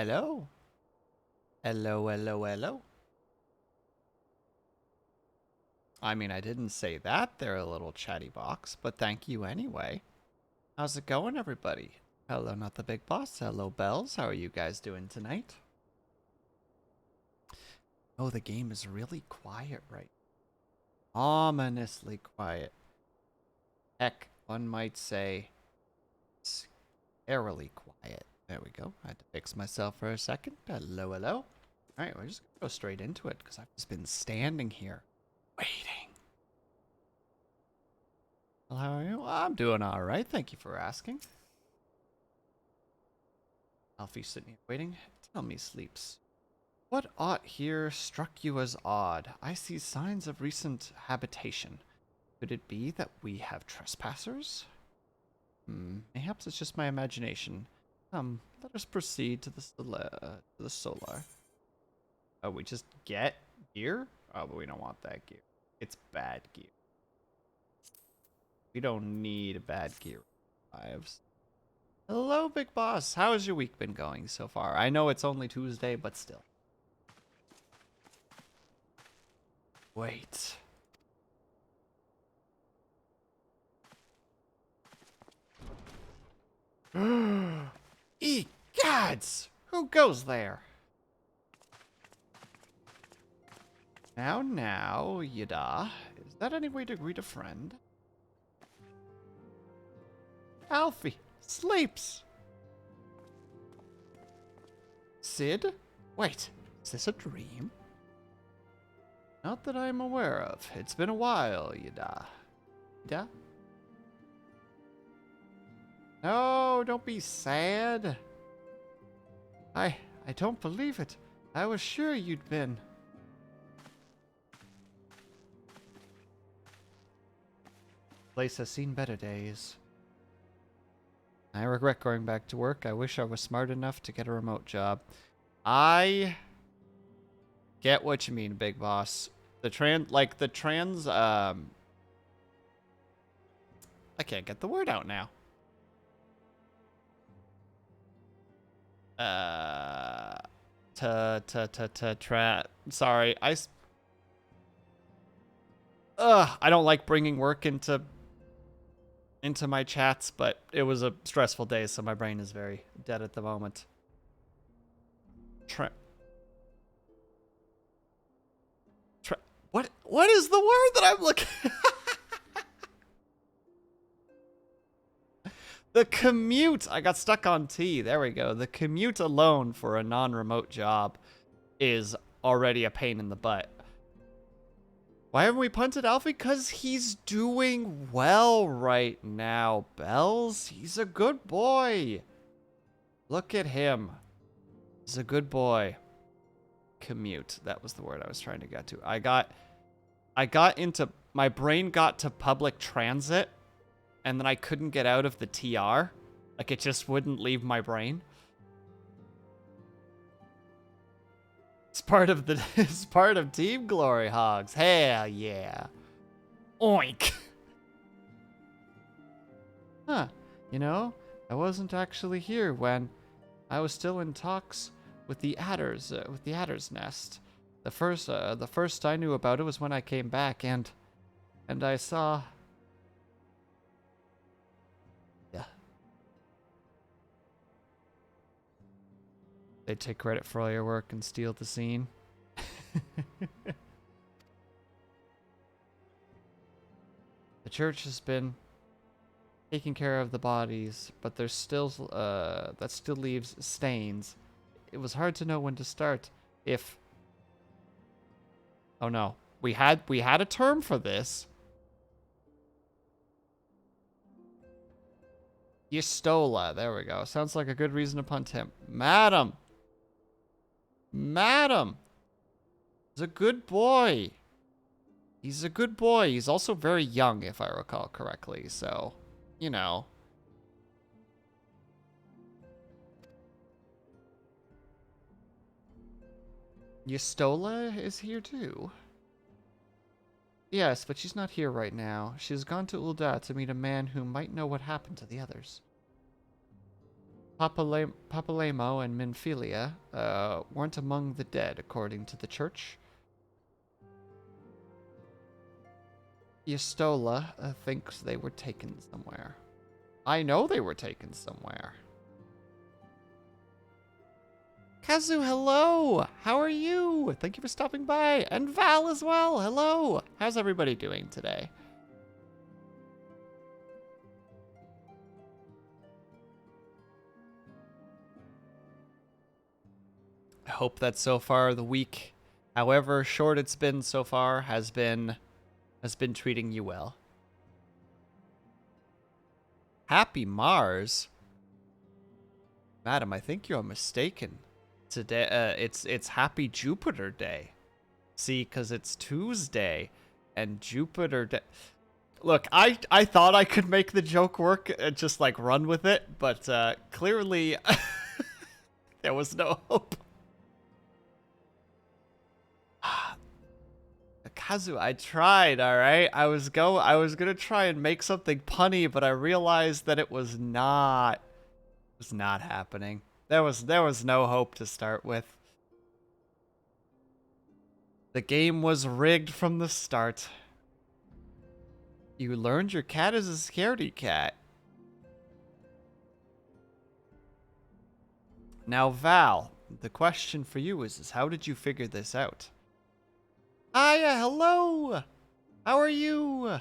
Hello? Hello, hello, hello. I mean, I didn't say that there, a little chatty box, but thank you anyway. How's it going, everybody? Hello, not the big boss. Hello, Bells. How are you guys doing tonight? Oh, the game is really quiet right now. Ominously quiet. Heck, one might say scarily quiet. There we go. I had to fix myself for a second. Hello, hello. Alright, we're just gonna go straight into it because I've just been standing here waiting. Well, how are you? Well, I'm doing alright. Thank you for asking. Alfie sitting here waiting. Tell me, Sleeps. What aught here struck you as odd? I see signs of recent habitation. Could it be that we have trespassers? Perhaps it's just my imagination. Let us proceed to the solar. Oh, we just get gear? Oh, but we don't want that gear. It's bad gear. We don't need bad gear lives. Hello, Big Boss. How has your week been going so far? I know it's only Tuesday, but still. Wait. Egads! Who goes there? Now, Yada. Is that any way to greet a friend? Alfie! Sleeps! Sid? Wait, is this a dream? Not that I'm aware of. It's been a while, Yada. Yada? No, don't be sad. I don't believe it. I was sure you'd been. Place has seen better days. I regret going back to work. I wish I was smart enough to get a remote job. I get what you mean, Big Boss. I can't get the word out now. Sorry, I don't like bringing work into my chats, but it was a stressful day, so my brain is very dead at the moment. What is the word that I'm looking? The commute. I got stuck on T. There we go. The commute alone for a non-remote job is already a pain in the butt. Why haven't we punted Alfie? Because he's doing well right now, Bells. He's a good boy. Look at him. He's a good boy. Commute. That was the word I was trying to get to. My brain got to public transit, and then I couldn't get out of the TR. Like, it just wouldn't leave my brain. It's part of Team Glory Hogs. Hell yeah. Oink. Huh. You know, I wasn't actually here when I was still in talks with the Adder's nest. The first I knew about it was when I came back and I saw. Yeah. They take credit for all your work and steal the scene. The church has been taking care of the bodies, but there's still that still leaves stains. It was hard to know when to start. Oh no, we had a term for this. Yistola, there we go. Sounds like a good reason to punt him. Madam! He's a good boy. He's a good boy. He's also very young, if I recall correctly, so, you know. Yistola is here too. Yes, but she's not here right now. She's gone to Ul'dah to meet a man who might know what happened to the others. Papalemo and Minfilia weren't among the dead, according to the church. Yastola thinks they were taken somewhere. I know they were taken somewhere. Kazu, hello! How are you? Thank you for stopping by. And Val as well, hello! How's everybody doing today? I hope that so far the week, however short it's been so far, has been treating you well. Happy Mars? Madam, I think you're mistaken. Today, it's Happy Jupiter Day. See, because it's Tuesday, and Jupiter Day. Look, I thought I could make the joke work and just like run with it, but clearly there was no hope. Kazu, I tried, all right? I was gonna try and make something punny, but I realized that it was not happening. There was no hope to start with. The game was rigged from the start. You learned your cat is a scaredy cat. Now, Val, the question for you is how did you figure this out? Hiya, hello! How are you?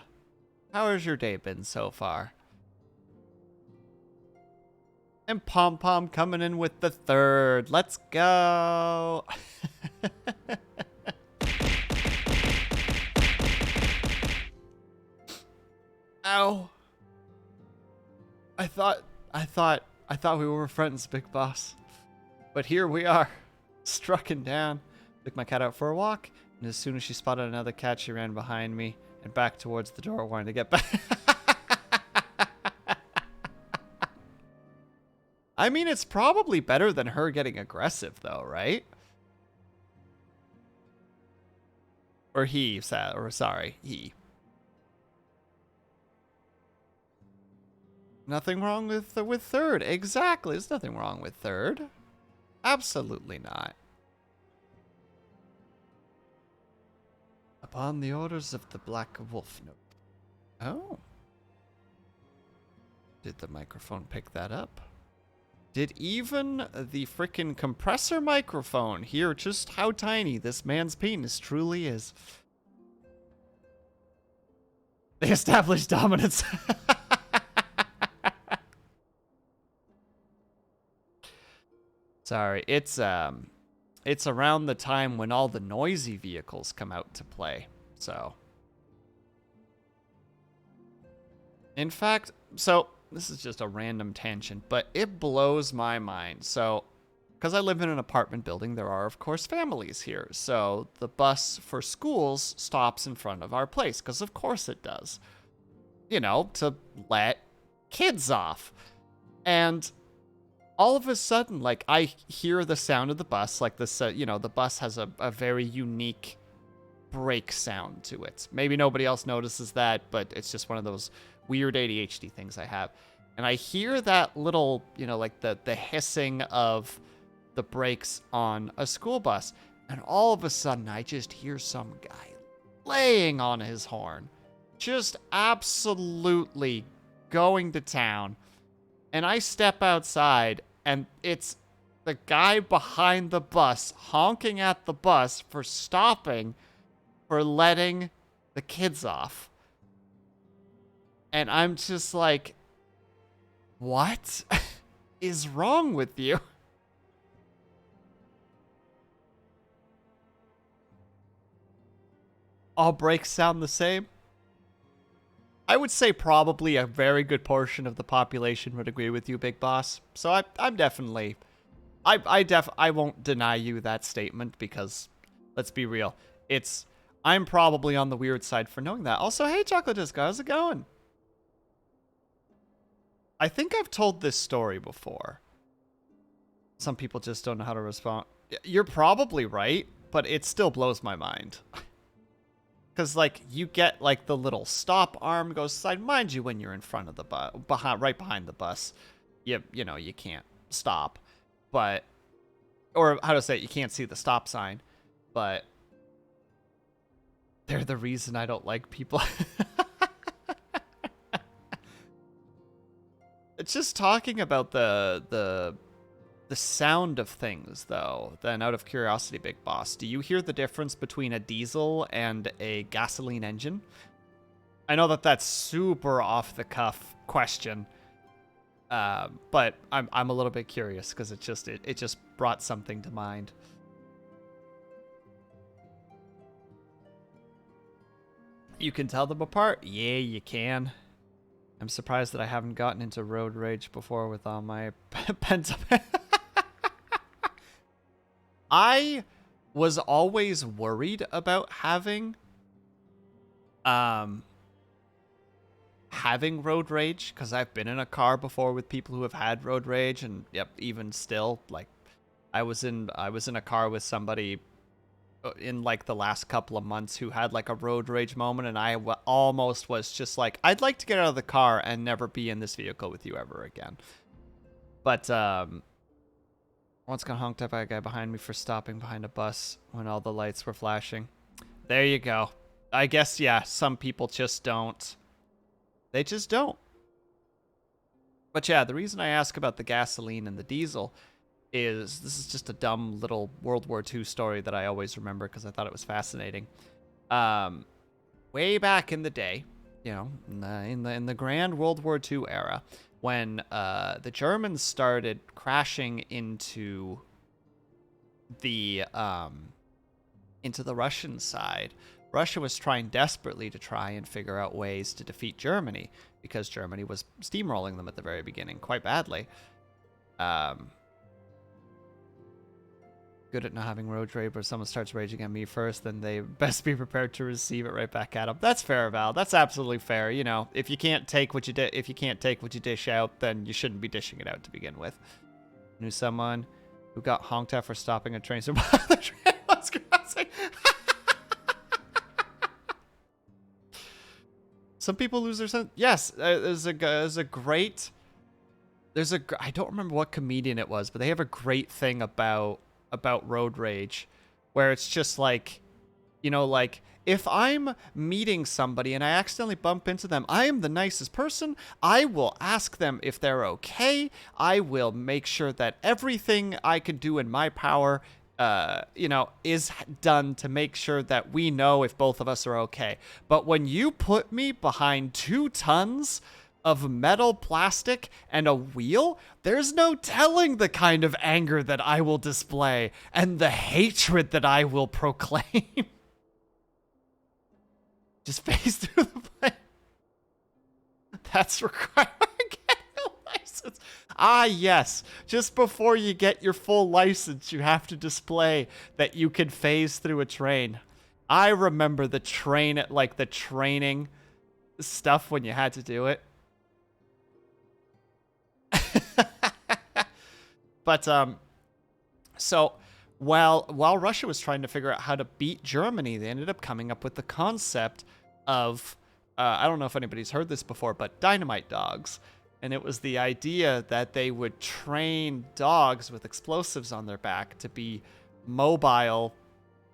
How has your day been so far? And Pom Pom coming in with the third. Let's go! Ow! I thought we were friends, Big Boss. But here we are, strucken down. Took my cat out for a walk, and as soon as she spotted another cat, she ran behind me and back towards the door, wanting to get back. I mean, it's probably better than her getting aggressive, though, right? Or he. Nothing wrong with third. Exactly. There's nothing wrong with third. Absolutely not. Upon the orders of the Black Wolf Note. Oh. Did the microphone pick that up? Did even the frickin' compressor microphone hear just how tiny this man's penis truly is? They established dominance. Sorry, it's around the time when all the noisy vehicles come out to play, so. In fact, so this is just a random tangent, but it blows my mind. So, because I live in an apartment building, there are, of course, families here. So the bus for schools stops in front of our place, because of course it does. You know, to let kids off. And all of a sudden, like, I hear the sound of the bus, like this, you know, the bus has a very unique brake sound to it. Maybe nobody else notices that, but it's just one of those weird ADHD things I have. And I hear that little, you know, like the hissing of the brakes on a school bus. And all of a sudden, I just hear some guy laying on his horn. Just absolutely going to town. And I step outside, and it's the guy behind the bus honking at the bus for stopping, for letting the kids off. And I'm just like, what is wrong with you? All brakes sound the same? I would say probably a very good portion of the population would agree with you, Big Boss. So I'm definitely, I won't deny you that statement because, let's be real, I'm probably on the weird side for knowing that. Also, hey, Chocolate Disco, how's it going? I think I've told this story before. Some people just don't know how to respond. You're probably right, but it still blows my mind. Because, like, you get, like, the little stop arm goes aside. Mind you, when you're in front of the bus, right behind the bus, you know, you can't stop, but, or how to say it, you can't see the stop sign, but they're the reason I don't like people. It's just talking about the sound of things, though. Then, out of curiosity, Big Boss, do you hear the difference between a diesel and a gasoline engine? I know that that's super off the cuff question, but I'm a little bit curious because it just brought something to mind. You can tell them apart? Yeah, you can. I'm surprised that I haven't gotten into road rage before with all my pent up. I was always worried about having road rage because I've been in a car before with people who have had road rage, and yep, even still, like, I was in a car with somebody in like the last couple of months who had like a road rage moment, and I almost was just like, I'd like to get out of the car and never be in this vehicle with you ever again. But once got honked at by a guy behind me for stopping behind a bus when all the lights were flashing. There you go. I guess, yeah, some people just don't. They just don't. But yeah, the reason I ask about the gasoline and the diesel is this is just a dumb little World War II story that I always remember because I thought it was fascinating. Way back in the day, you know, in the grand World War II era, when the Germans started crashing into the Russian side, Russia was trying desperately to try and figure out ways to defeat Germany because Germany was steamrolling them at the very beginning quite badly. Good at not having road rage, but if someone starts raging at me first, then they best be prepared to receive it right back at them. That's fair, Val. That's absolutely fair. You know, if you can't take what you dish out, then you shouldn't be dishing it out to begin with. Knew someone who got honked at for stopping a train so the train was crossing. Some people lose their sense. Yes, there's a great. I don't remember what comedian it was, but they have a great thing about road rage, where it's just like, you know, like, if I'm meeting somebody and I accidentally bump into them, I am the nicest person. I will ask them if they're okay. I will make sure that everything I can do in my power, you know, is done to make sure that we know if both of us are okay. But when you put me behind 2 tons of metal, plastic, and a wheel, there's no telling the kind of anger that I will display and the hatred that I will proclaim. Just phase through the plane. That's required to get a license. Ah, yes. Just before you get your full license, you have to display that you can phase through a train. I remember the train, like the training stuff when you had to do it. But so while Russia was trying to figure out how to beat Germany, they ended up coming up with the concept of I don't know if anybody's heard this before, but dynamite dogs. And it was the idea that they would train dogs with explosives on their back to be mobile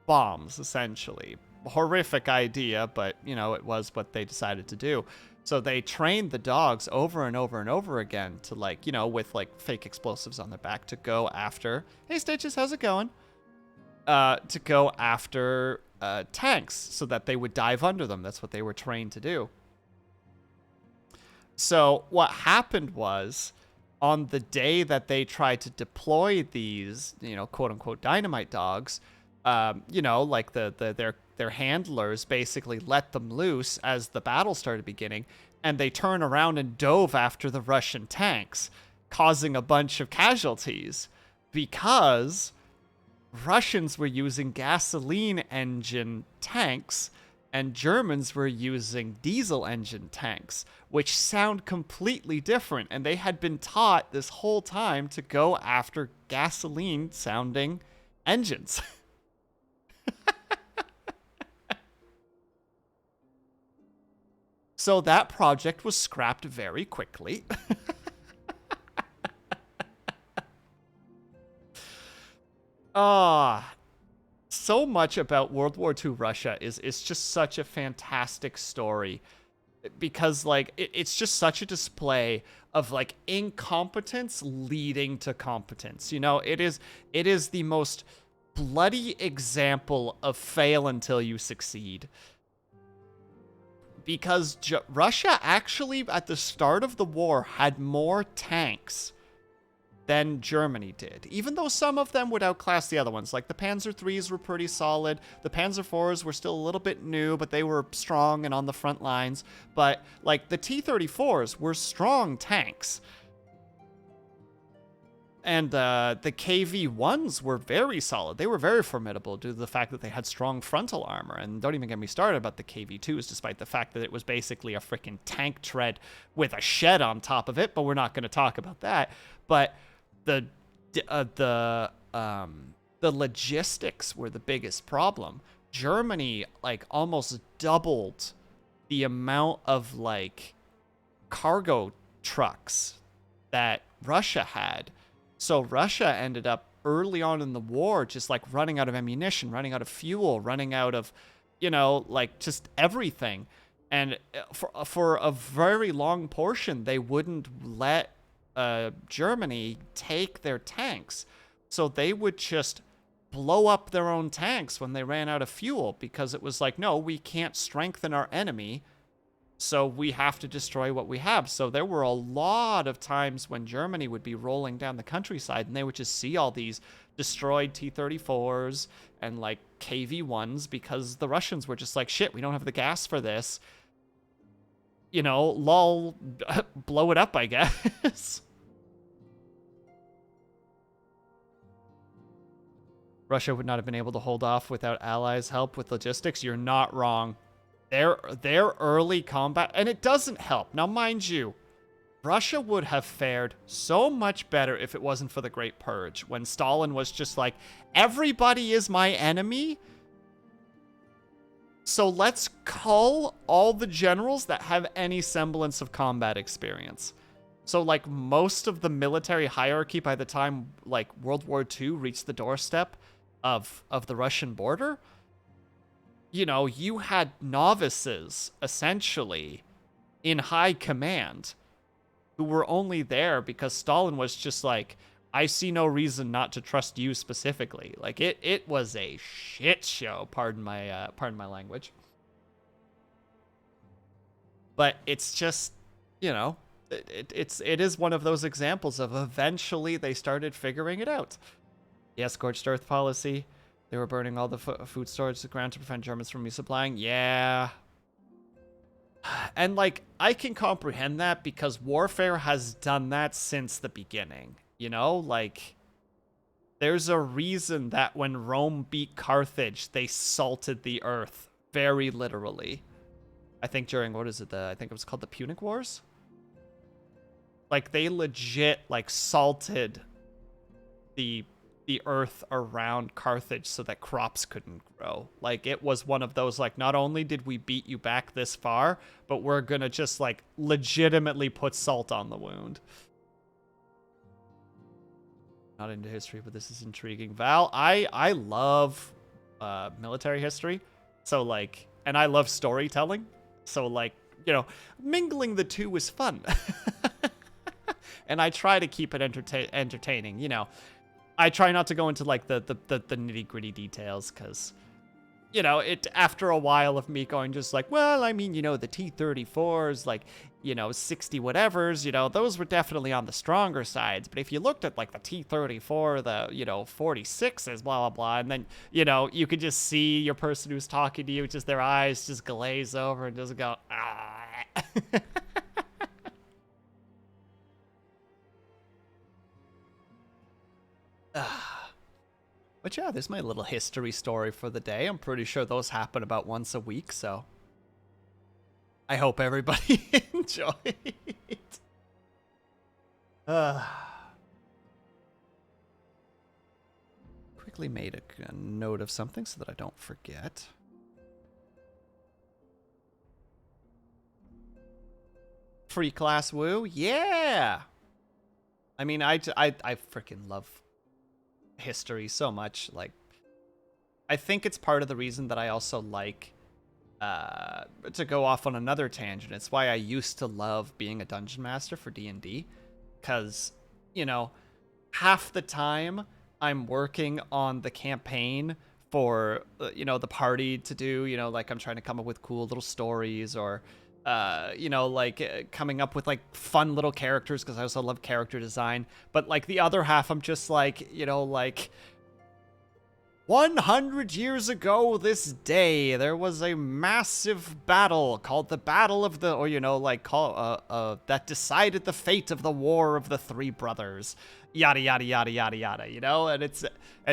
bombs, essentially. Horrific idea, but, you know, it was what they decided to do. So they trained the dogs over and over and over again to, like, you know, with, like, fake explosives on their back to go after... Hey, Stitches, how's it going? To go after tanks so that they would dive under them. That's what they were trained to do. So what happened was, on the day that they tried to deploy these, you know, quote-unquote dynamite dogs, you know, like their handlers basically let them loose as the battle started beginning, and they turned around and dove after the Russian tanks, causing a bunch of casualties because Russians were using gasoline engine tanks and Germans were using diesel engine tanks, which sound completely different, and they had been taught this whole time to go after gasoline sounding engines. So that project was scrapped very quickly. Ah, so much about World War II Russia is just such a fantastic story because like it's just such a display of like incompetence leading to competence. You know, it is the most bloody example of fail until you succeed. Because Russia actually at the start of the war had more tanks than Germany did, even though some of them would outclass the other ones. Like the Panzer IIIs were pretty solid. The Panzer IVs were still a little bit new, but they were strong and on the front lines. But like the T-34s were strong tanks. And the KV-1s were very solid. They were very formidable due to the fact that they had strong frontal armor. And don't even get me started about the KV-2s, despite the fact that it was basically a freaking tank tread with a shed on top of it. But we're not going to talk about that. But the logistics were the biggest problem. Germany like almost doubled the amount of like cargo trucks that Russia had. So Russia ended up early on in the war just like running out of ammunition, running out of fuel, running out of, you know, like just everything. And for a very long portion, they wouldn't let Germany take their tanks. So they would just blow up their own tanks when they ran out of fuel because it was like, no, we can't strengthen our enemy. So we have to destroy what we have. So there were a lot of times when Germany would be rolling down the countryside and they would just see all these destroyed T-34s and like KV-1s because the Russians were just like, shit, we don't have the gas for this. You know, lol, blow it up, I guess. Russia would not have been able to hold off without allies' help with logistics. You're not wrong. Their early combat, and it doesn't help. Now, mind you, Russia would have fared so much better if it wasn't for the Great Purge, when Stalin was just like, everybody is my enemy, so let's cull all the generals that have any semblance of combat experience. So, like, most of the military hierarchy by the time, like, World War II reached the doorstep of the Russian border, you know, you had novices, essentially, in high command, who were only there because Stalin was just like, I see no reason not to trust you specifically. Like, it was a shit show, pardon my language. But it's just, you know, it is one of those examples of eventually they started figuring it out. Yes, scorched earth policy. They were burning all the food storage to the ground to prevent Germans from resupplying. Yeah. And, like, I can comprehend that because warfare has done that since the beginning. You know? Like, there's a reason that when Rome beat Carthage, they salted the earth. Very literally. I think during, what is it? I think it was called the Punic Wars? Like, they legit, like, salted the earth around Carthage so that crops couldn't grow. Like, it was one of those, like, not only did we beat you back this far, but we're gonna just, like, legitimately put salt on the wound. Not into history, but this is intriguing. Val, I love military history. So, like, and I love storytelling. So, like, you know, mingling the two is fun. And I try to keep it entertaining, you know. I try not to go into, like, the nitty-gritty details, because, you know, it after a while of me going just like, well, I mean, you know, the T-34s, like, you know, 60 whatevers, you know, those were definitely on the stronger sides. But if you looked at, like, the T-34, the, you know, 46s, blah, blah, blah, and then, you know, you could just see your person who's talking to you, just their eyes just glaze over and just go, ah. But yeah, there's my little history story for the day. I'm pretty sure those happen about once a week, so I hope everybody enjoyed. Quickly made a note of something so that I don't forget. Free class woo? Yeah! I mean, I freaking love history so much. Like, I think it's part of the reason that I also like, to go off on another tangent. It's why I used to love being a dungeon master for D&D, because, you know, half the time I'm working on the campaign for, the party to do, like I'm trying to come up with cool little stories, or coming up with like fun little characters, because I also love character design. But like the other half, I'm just like, 100 years ago this day, there was a massive battle called the Battle of the, or, that decided the fate of the War of the Three Brothers. Yada, yada, yada, yada, yada, And it's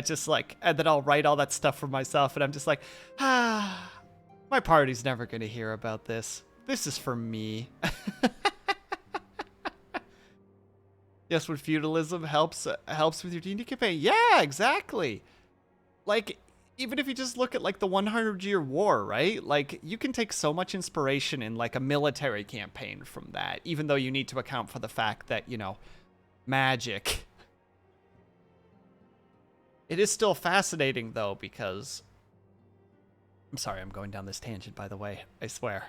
just like, and then I'll write all that stuff for myself, and I'm just like, my party's never going to hear about this. This is for me. Yes, when feudalism helps with your D&D campaign. Yeah, exactly. Like, even if you just look at like the 100-year war, right? Like, you can take so much inspiration in like a military campaign from that, even though you need to account for the fact that, magic. It is still fascinating though, because I'm sorry, I'm going down this tangent, by the way. I swear.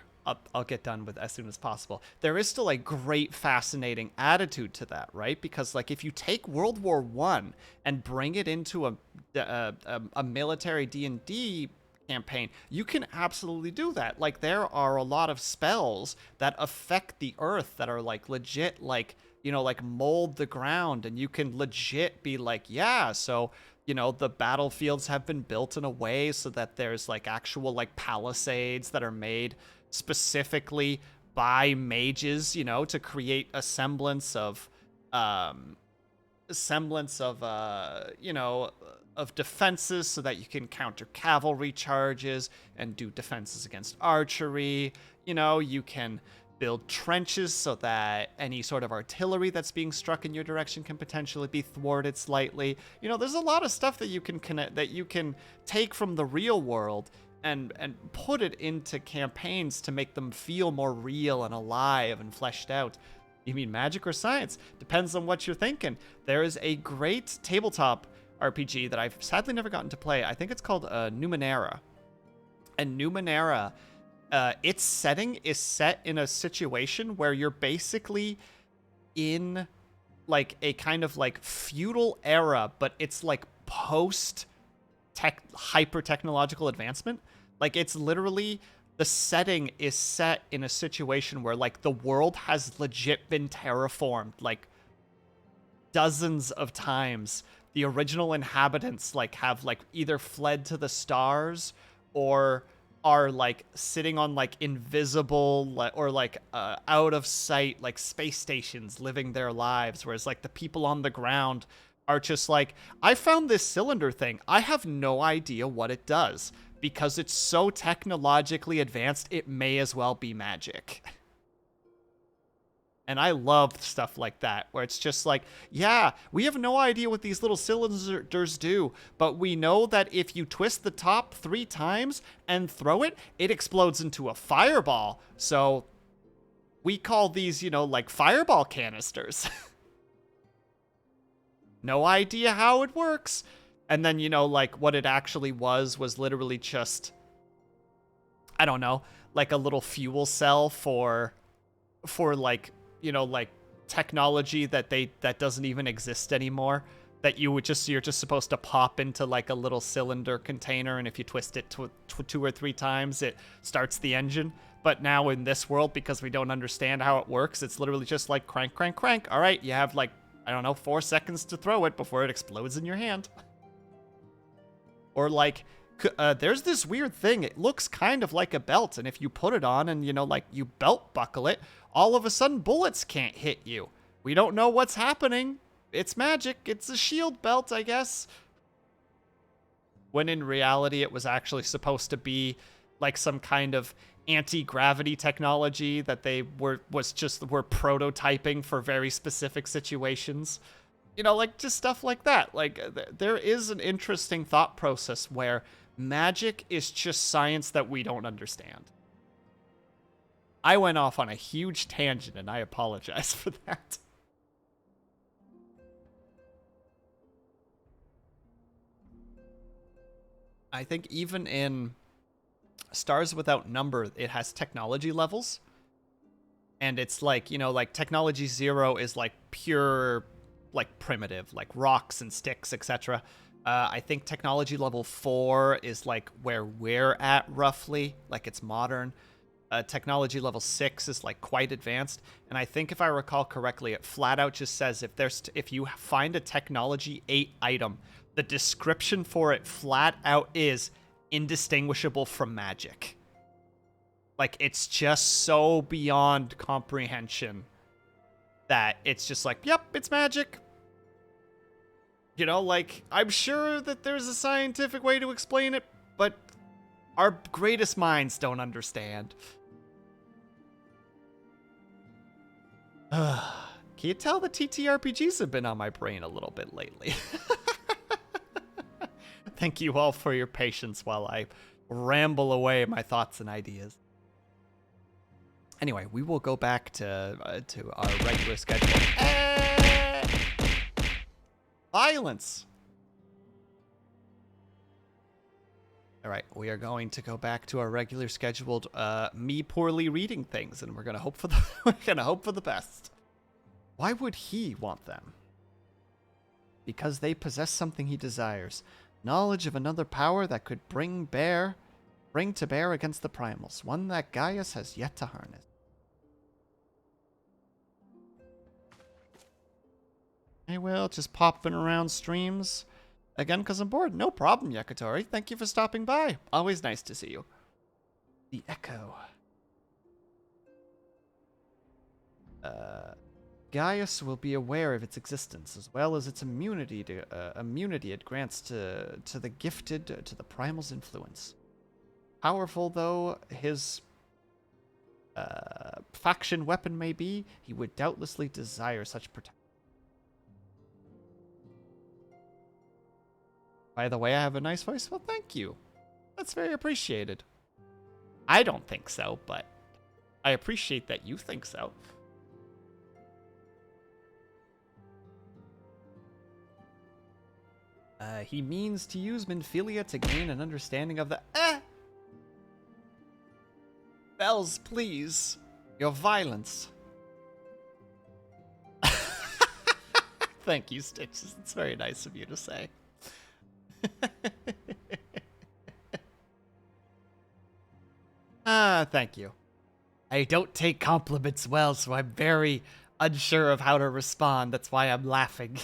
I'll get done with as soon as possible. There is still a great, fascinating attitude to that, right? Because, like, if you take World War One and bring it into a military D&D campaign, you can absolutely do that. Like, there are a lot of spells that affect the earth that are, like, legit, like, like mold the ground, and you can legit be like, yeah, so the battlefields have been built in a way so that there's like actual like palisades that are made specifically by mages, to create a semblance of of defenses, so that you can counter cavalry charges and do defenses against archery. You can build trenches so that any sort of artillery that's being struck in your direction can potentially be thwarted slightly. There's a lot of stuff that you can take from the real world and put it into campaigns to make them feel more real and alive and fleshed out. You mean magic or science? Depends on what you're thinking. There is a great tabletop RPG that I've sadly never gotten to play. I think it's called Numenera. And Numenera, its setting is set in a situation where you're basically in like a kind of like feudal era, but it's like post hyper technological advancement. Like, it's literally, the setting is set in a situation where like the world has legit been terraformed like dozens of times. The original inhabitants like have like either fled to the stars or are like sitting on like invisible or like out of sight like space stations living their lives, whereas like the people on the ground are just like, I found this cylinder thing. I have no idea what it does, because it's so technologically advanced, it may as well be magic. And I love stuff like that, where it's just like, yeah, we have no idea what these little cylinders do, but we know that if you twist the top 3 times and throw it, it explodes into a fireball. So we call these, like fireball canisters. No idea how it works. And then, like what it actually was literally just, I don't know, like a little fuel cell for like, like technology that doesn't even exist anymore, that you're just supposed to pop into like a little cylinder container, and if you twist it 2 or 3 times, it starts the engine. But now in this world, because we don't understand how it works, it's literally just like crank, crank, crank. All right, you have like, I don't know, 4 seconds to throw it before it explodes in your hand. Or like, there's this weird thing. It looks kind of like a belt, and if you put it on and, like you belt buckle it, all of a sudden bullets can't hit you. We don't know what's happening. It's magic. It's a shield belt, I guess. When in reality, it was actually supposed to be like some kind of anti-gravity technology that they were prototyping for very specific situations. Like just stuff like that. Like there is an interesting thought process where magic is just science that we don't understand. I went off on a huge tangent, and I apologize for that. I think even in Stars Without Number, it has technology levels. And it's like, you know, like technology 0 is like pure, like primitive, like rocks and sticks, etc. I think technology level 4 is like where we're at roughly, like it's modern. Technology level 6 is like quite advanced, and I think if I recall correctly, it flat out just says if you find a technology 8 item, the description for it flat out is indistinguishable from magic. Like, it's just so beyond comprehension that it's just like, yep, it's magic. You know, like, I'm sure that there's a scientific way to explain it, but our greatest minds don't understand. Can you tell the TTRPGs have been on my brain a little bit lately? Thank you all for your patience while I ramble away my thoughts and ideas. Anyway, we will go back to our regular schedule. Violence! Alright, we are going to go back to our regular scheduled me poorly reading things, and we're gonna hope for the best. Why would he want them? Because they possess something he desires. Knowledge of another power that could bring to bear against the primals, one that Gaius has yet to harness. Hey, Will, just popping around streams again because I'm bored. No problem, Yakitori. Thank you for stopping by. Always nice to see you. The Echo. Gaius will be aware of its existence, as well as its immunity it grants to the gifted to the primal's influence. Powerful though his faction weapon may be, he would doubtlessly desire such protection. By the way, I have a nice voice. Well, thank you. That's very appreciated. I don't think so, but I appreciate that you think so. He means to use Minfilia to gain an understanding of the... Bells, please. Your violence. Thank you, Stitches. It's very nice of you to say. Thank you. I don't take compliments well, so I'm very unsure of how to respond. That's why I'm laughing.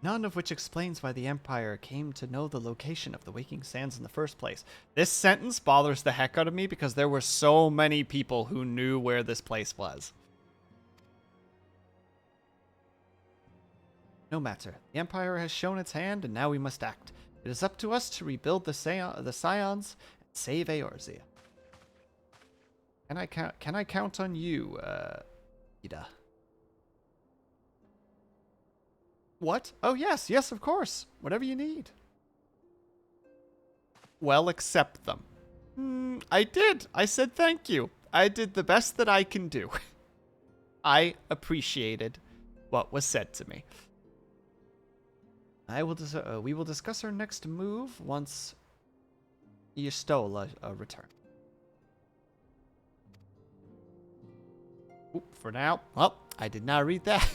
None of which explains why the Empire came to know the location of the Waking Sands in the first place. This sentence bothers the heck out of me because there were so many people who knew where this place was. No matter. The Empire has shown its hand, and now we must act. It is up to us to rebuild the Scions and save Eorzea. Can I count on you, Ida? What? Oh, yes, of course. Whatever you need. Well, accept them. I did. I said thank you. I did the best that I can do. I appreciated what was said to me. We will discuss our next move once Y'shtola return. Oop, for now. Well, I did not read that.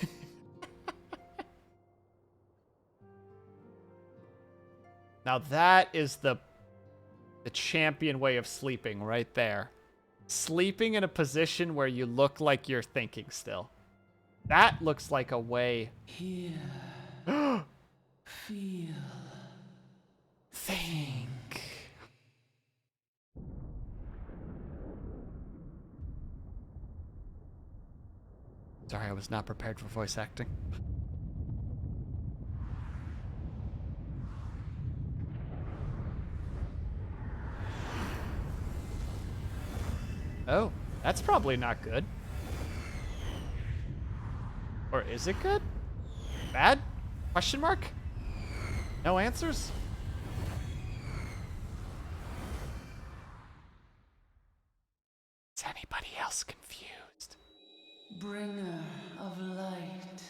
Now that is the champion way of sleeping right there. Sleeping in a position where you look like you're thinking still. That looks like a way. Here. Feel. Think. Sorry, I was not prepared for voice acting. Oh, that's probably not good. Or is it good? Bad? Question mark? No answers? Is anybody else confused? Bringer of light.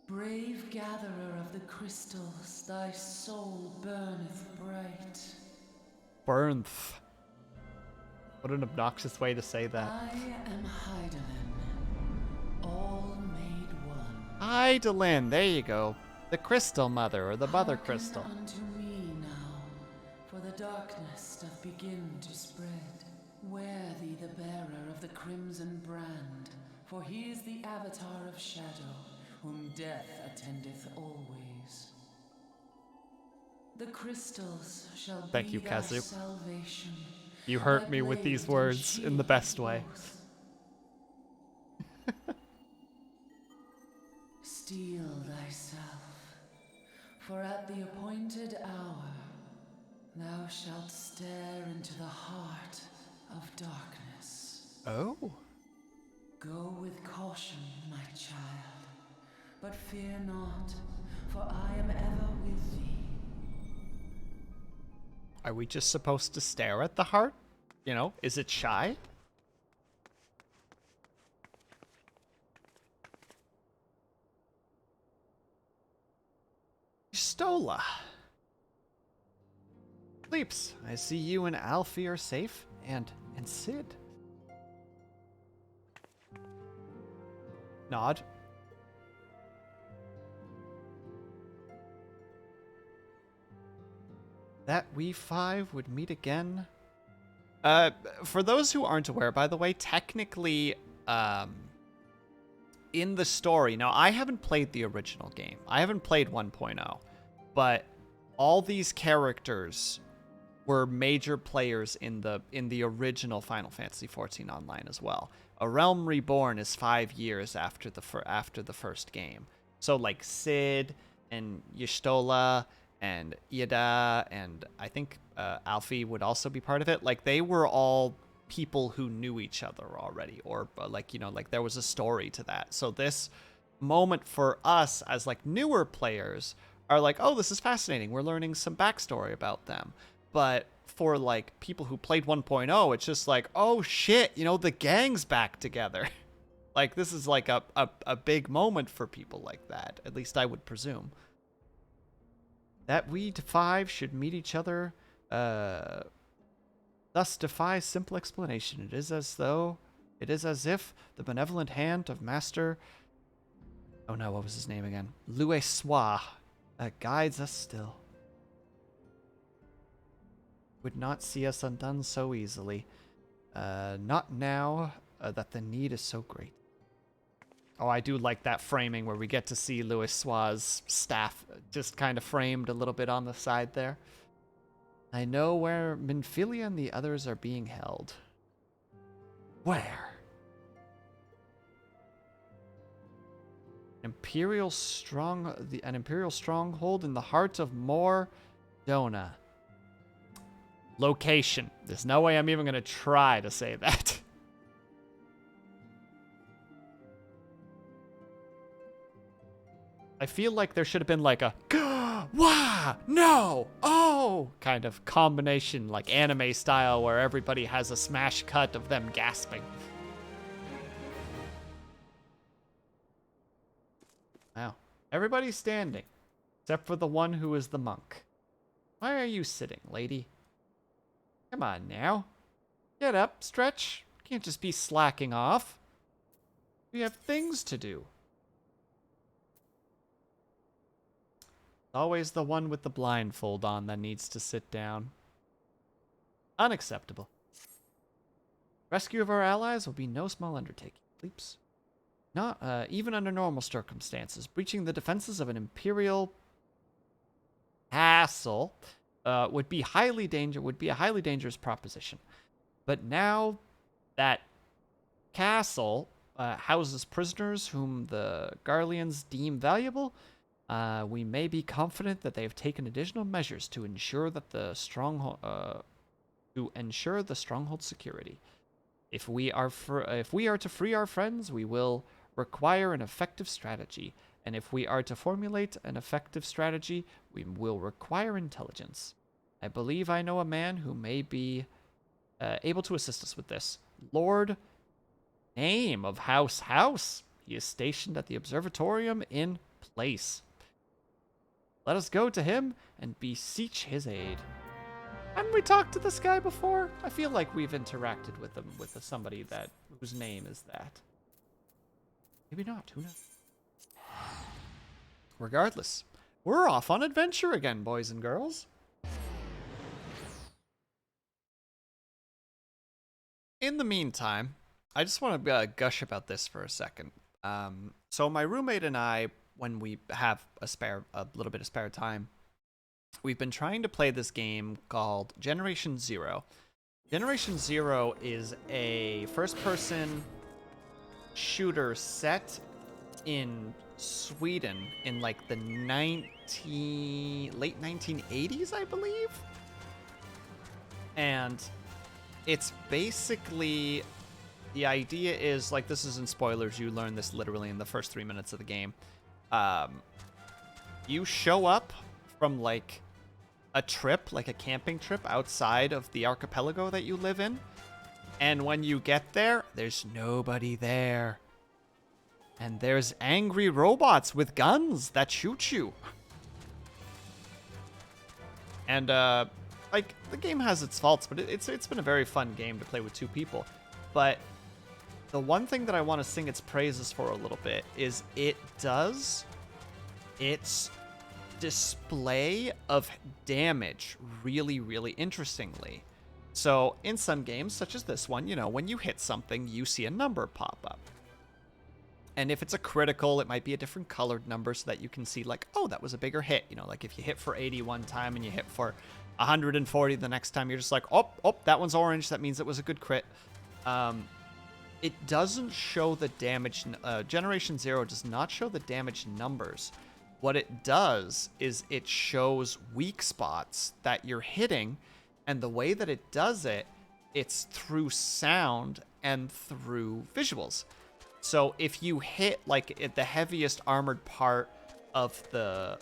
Brave gatherer of the crystals, thy soul burneth bright. Burnth. What an obnoxious way to say that. I am Hydaelyn, all made one. Hydaelyn, there you go. The Crystal Mother, or the Mother Hearken Crystal. unto me now, for the darkness doth begin to spread. Wear thee the bearer of the crimson brand, for he is the avatar of shadow, whom death attendeth always. The crystals shall Thank be you, thy Kazu. salvation. You hurt me with these words in the best way. Steel thyself, for at the appointed hour thou shalt stare into the heart of darkness. Oh. Go with caution, my child, but fear not, for I am ever with thee. Are we just supposed to stare at the heart? You know, is it shy? Stola. Sleeps, I see you and Alfie are safe, and Sid. Nod. That we five would meet again. For those who aren't aware, by the way, technically, in the story, now I haven't played the original game. I haven't played 1.0, but all these characters were major players in the original Final Fantasy XIV Online as well. A Realm Reborn is 5 years after the first game. So like Sid and Y'shtola and Iada and I think Alfie would also be part of it. Like they were all people who knew each other already, or like, you know, like there was a story to that. So this moment for us as like newer players are like, oh, this is fascinating. We're learning some backstory about them. But for like people who played 1.0, it's just like, oh shit, you know, the gang's back together. Like this is like a big moment for people like that. At least I would presume. That we five should meet each other, thus defies simple explanation. It is as if the benevolent hand of Master, oh no, what was his name again? Louisoix, guides us still. Would not see us undone so easily. Not now that the need is so great. Oh, I do like that framing where we get to see Louisoix's staff just kind of framed a little bit on the side there. I know where Minfilia and the others are being held. Where? An imperial stronghold in the heart of Mor Dona. Location. There's no way I'm even going to try to say that. I feel like there should have been like a wah, no, oh kind of combination, like anime style, where everybody has a smash cut of them gasping. Wow. Everybody's standing, except for the one who is the monk. Why are you sitting, lady? Come on now. Get up, stretch. Can't just be slacking off. We have things to do. Always the one with the blindfold on that needs to sit down. Unacceptable. Rescue of our allies will be no small undertaking. Sleeps. Not even under normal circumstances. Breaching the defenses of an imperial castle would be a highly dangerous proposition. But now that castle houses prisoners whom the Garleans deem valuable, we may be confident that they have taken additional measures to ensure that the stronghold's security. If we are to free our friends, we will require an effective strategy, and if we are to formulate an effective strategy, we will require intelligence. I believe I know a man who may be able to assist us with this. Lord Name of House. He is stationed at the observatorium in place. Let us go to him and beseech his aid. Haven't we talked to this guy before? I feel like we've interacted with him, with somebody whose name is that. Maybe not, who knows? Regardless, we're off on adventure again, boys and girls. In the meantime, I just want to gush about this for a second. So my roommate and I, when we have a little bit of spare time, we've been trying to play this game called Generation Zero. Generation Zero is a first-person shooter set in Sweden in like the late 1980s, I believe. And it's basically, the idea is, like, this isn't spoilers, you learn this literally in the first 3 minutes of the game. You show up from like a trip, like a camping trip outside of the archipelago that you live in. And when you get there, there's nobody there. And there's angry robots with guns that shoot you. And, like, the game has its faults, but it's been a very fun game to play with 2 people. But the one thing that I want to sing its praises for a little bit is its display of damage really, really interestingly. So in some games, such as this one, you know, when you hit something, you see a number pop up. And if it's a critical, it might be a different colored number so that you can see, like, oh, that was a bigger hit. You know, like if you hit for 80 one time and you hit for 140 the next time, you're just like, oh, that one's orange. That means it was a good crit. It doesn't show the damage. Generation Zero does not show the damage numbers. What it does is it shows weak spots that you're hitting, and the way that it does it, it's through sound and through visuals. So if you hit like the heaviest armored part of the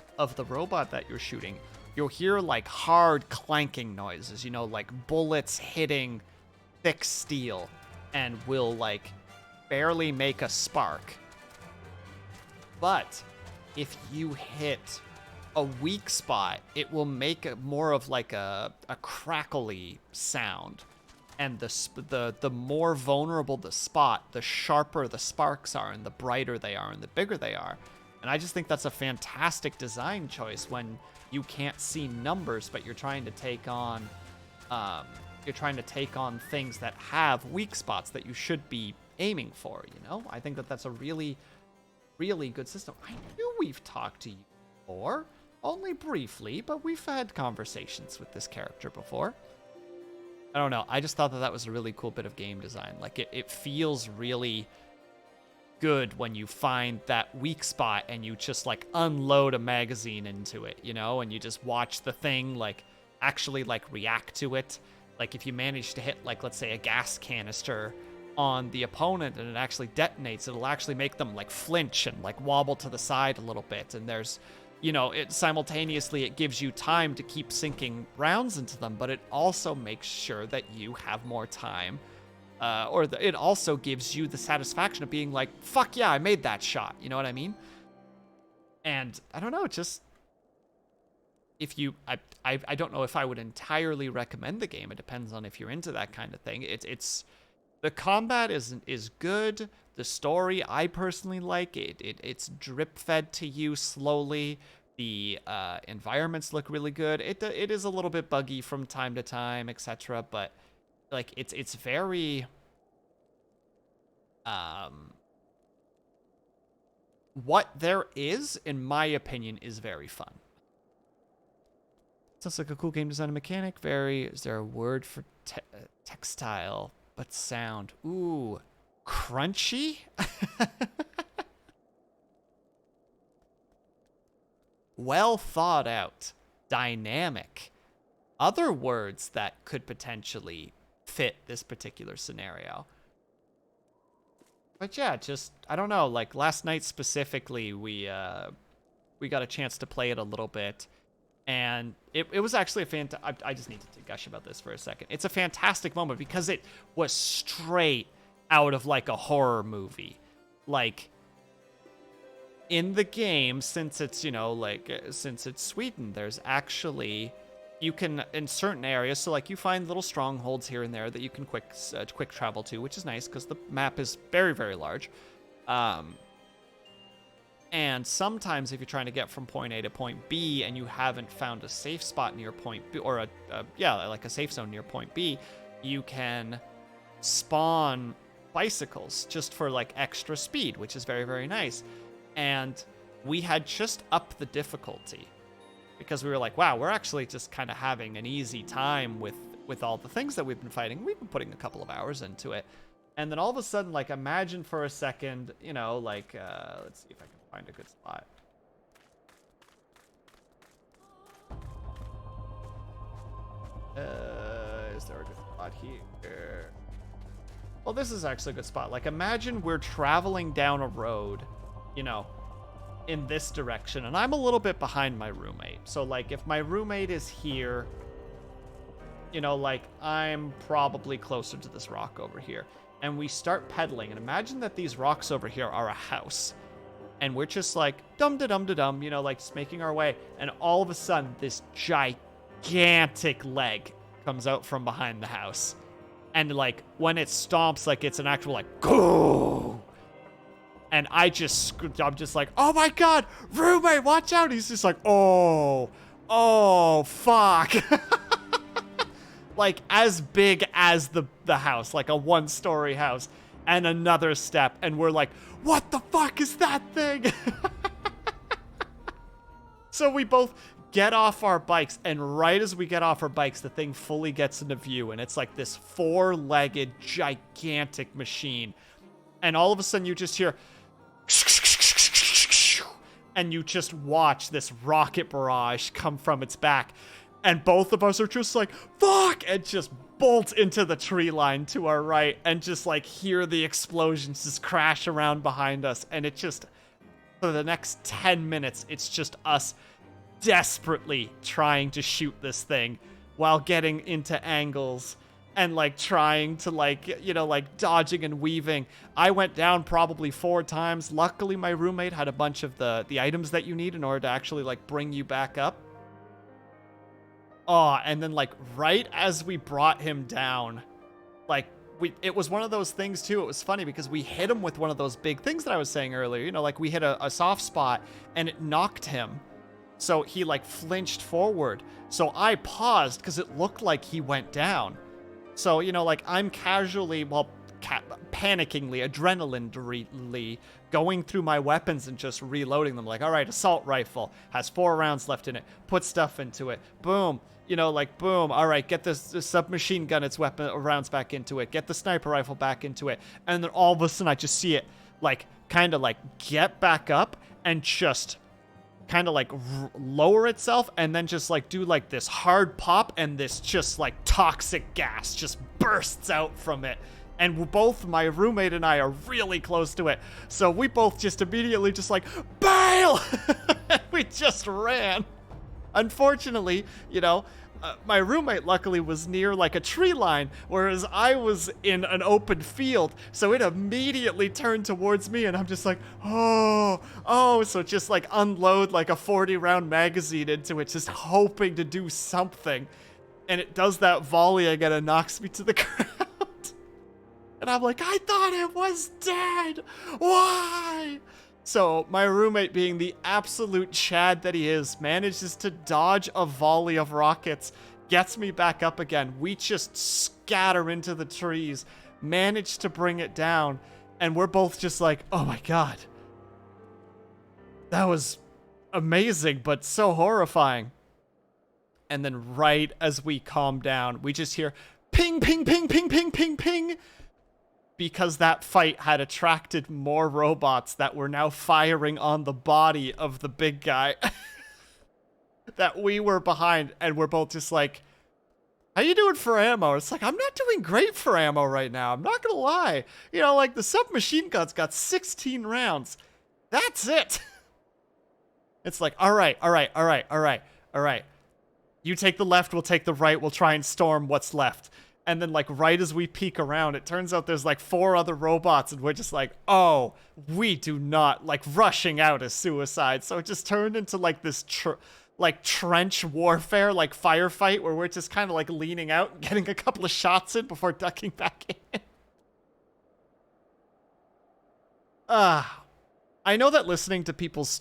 robot that you're shooting, you'll hear like hard clanking noises, you know, like bullets hitting thick steel, and will like barely make a spark. But if you hit a weak spot, it will make more of like a crackly sound. And the more vulnerable the spot, the sharper the sparks are, and the brighter they are, and the bigger they are. And I just think that's a fantastic design choice when you can't see numbers, but you're trying to take on things that have weak spots that you should be aiming for. You know, I think that that's a really, really good system. I knew we've talked to you before, only briefly, but we've had conversations with this character before. I don't know. I just thought that that was a really cool bit of game design. Like, it feels really good when you find that weak spot and you just, like, unload a magazine into it, you know? And you just watch the thing, like, actually, like, react to it. Like, if you manage to hit, like, let's say a gas canister on the opponent and it actually detonates, it'll actually make them, like, flinch and, like, wobble to the side a little bit. And there's... you know, it simultaneously, it gives you time to keep sinking rounds into them, but it also makes sure that you have more time. It also gives you the satisfaction of being like, fuck yeah, I made that shot. You know what I mean? And I don't know, just... if you... I don't know if I would entirely recommend the game. It depends on if you're into that kind of thing. It's the combat is good. The story, I personally like it. It's drip-fed to you slowly. The environments look really good. It is a little bit buggy from time to time, etc. But like it's very what there is, in my opinion, is very fun. Sounds like a cool game design mechanic. Is there a word for textile but sound? Ooh. Crunchy? Well thought out. Dynamic. Other words that could potentially fit this particular scenario. But yeah, just, I don't know, like last night specifically, we got a chance to play it a little bit. And it was actually I just needed to gush about this for a second. It's a fantastic moment because it was straight out of like a horror movie. Like in the game, since it's, you know, like, since it's Sweden, there's actually, you can, in certain areas, so like you find little strongholds here and there that you can quick travel to, which is nice because the map is very, very large. And sometimes if you're trying to get from point A to point B and you haven't found a safe spot near point B, or like a safe zone near point B, you can spawn bicycles just for like extra speed, which is very, very nice. And we had just upped the difficulty because we were like, wow, we're actually just kind of having an easy time with all the things that we've been fighting. We've been putting a couple of hours into it. And then all of a sudden, like, imagine for a second, you know, like, let's see if I can find a good spot. Is there a good spot here? Well, this is actually a good spot. Like, imagine we're traveling down a road, you know, in this direction, and I'm a little bit behind my roommate. So, like, if my roommate is here, you know, like, I'm probably closer to this rock over here. And we start pedaling, and imagine that these rocks over here are a house. And we're just like, dum-da-dum-da-dum, you know, like, just making our way. And all of a sudden, this gigantic leg comes out from behind the house. And, like, when it stomps, like, it's an actual, like, go. And I'm just like, oh my god, roommate, watch out. He's just like, oh, fuck. Like, as big as the house, like a one-story house, and another step, and we're like, what the fuck is that thing? So we both get off our bikes, and right as we get off our bikes, the thing fully gets into view, and it's like this four-legged, gigantic machine. And all of a sudden, you just hear, and you just watch this rocket barrage come from its back. And both of us are just like, fuck, and just bolt into the tree line to our right and just like hear the explosions just crash around behind us. And it just, for the next 10 minutes, it's just us desperately trying to shoot this thing while getting into angles and like trying to like, you know, like dodging and weaving. I went down probably 4 times. Luckily, my roommate had a bunch of the items that you need in order to actually like bring you back up. Oh, and then, like, right as we brought him down, like, it was one of those things, too. It was funny because we hit him with one of those big things that I was saying earlier. You know, like, we hit a soft spot, and it knocked him. So he, like, flinched forward. So I paused because it looked like he went down. So, you know, like, I'm casually, well, panickingly, adrenaline-ly going through my weapons and just reloading them. Like, all right, assault rifle has 4 rounds left in it. Put stuff into it. Boom. You know, like, boom. All right, get this submachine gun, its weapon rounds back into it. Get the sniper rifle back into it. And then all of a sudden, I just see it, like, kind of, like, get back up and just kind of, like, lower itself and then just, like, do, like, this hard pop and this just, like, toxic gas just bursts out from it. And both my roommate and I are really close to it. So we both just immediately just like, bail! We just ran. Unfortunately, you know, my roommate luckily was near like a tree line, whereas I was in an open field. So it immediately turned towards me and I'm just like, oh. So just like unload like a 40-round magazine into it, just hoping to do something. And it does that volley again and knocks me to the ground. And I'm like, I thought it was dead. Why? So my roommate, being the absolute Chad that he is, manages to dodge a volley of rockets, gets me back up again. We just scatter into the trees, manage to bring it down, and we're both just like, oh my god. That was amazing, but so horrifying. And then right as we calm down, we just hear ping, ping, ping, ping, ping, ping, ping. Because that fight had attracted more robots that were now firing on the body of the big guy that we were behind. And we're both just like, how you doing for ammo? It's like, I'm not doing great for ammo right now. I'm not gonna lie. You know, like the submachine gun's got 16 rounds. That's it. It's like, all right. You take the left, we'll take the right. We'll try and storm what's left. And then, like, right as we peek around, it turns out there's, like, 4 other robots, and we're just like, oh, we do not, like, rushing out as suicide. So it just turned into, like, this, trench warfare, like, firefight, where we're just kind of, like, leaning out and getting a couple of shots in before ducking back in. I know that listening to people's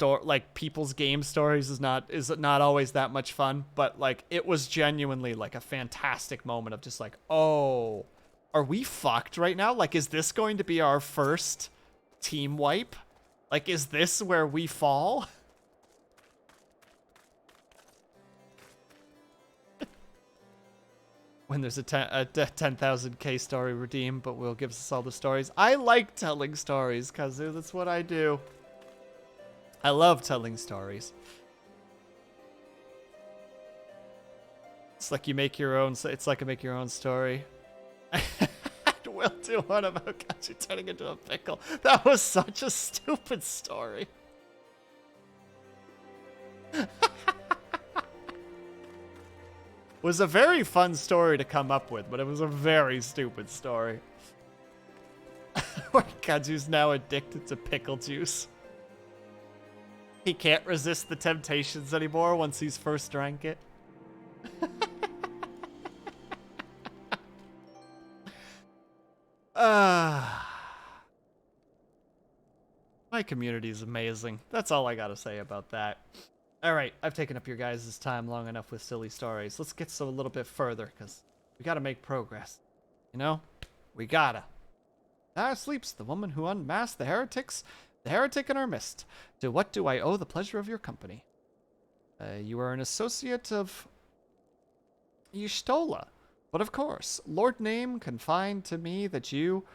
people's game stories is not always that much fun, but like it was genuinely like a fantastic moment of just like, oh, are we fucked right now? Like, is this going to be our first team wipe? Like, is this where we fall? When there's a 10,000k story redeem, but Will gives us all the stories. I like telling stories, Kazu. That's what I do. I love telling stories. It's like you make your own. It's like a make your own story. Will do one about Kazu turning into a pickle. That was such a stupid story. Was a very fun story to come up with, but it was a very stupid story. Where Kazu's now addicted to pickle juice. He can't resist the temptations anymore once he's first drank it. My community is amazing. That's all I gotta say about that. Alright, I've taken up your guys' time long enough with silly stories. Let's get a little bit further, because we gotta make progress. You know? We gotta. Now sleeps the woman who unmasked the heretic in our midst. To what do I owe the pleasure of your company? You are an associate of Y'shtola. But of course, Lord Name confined to me that you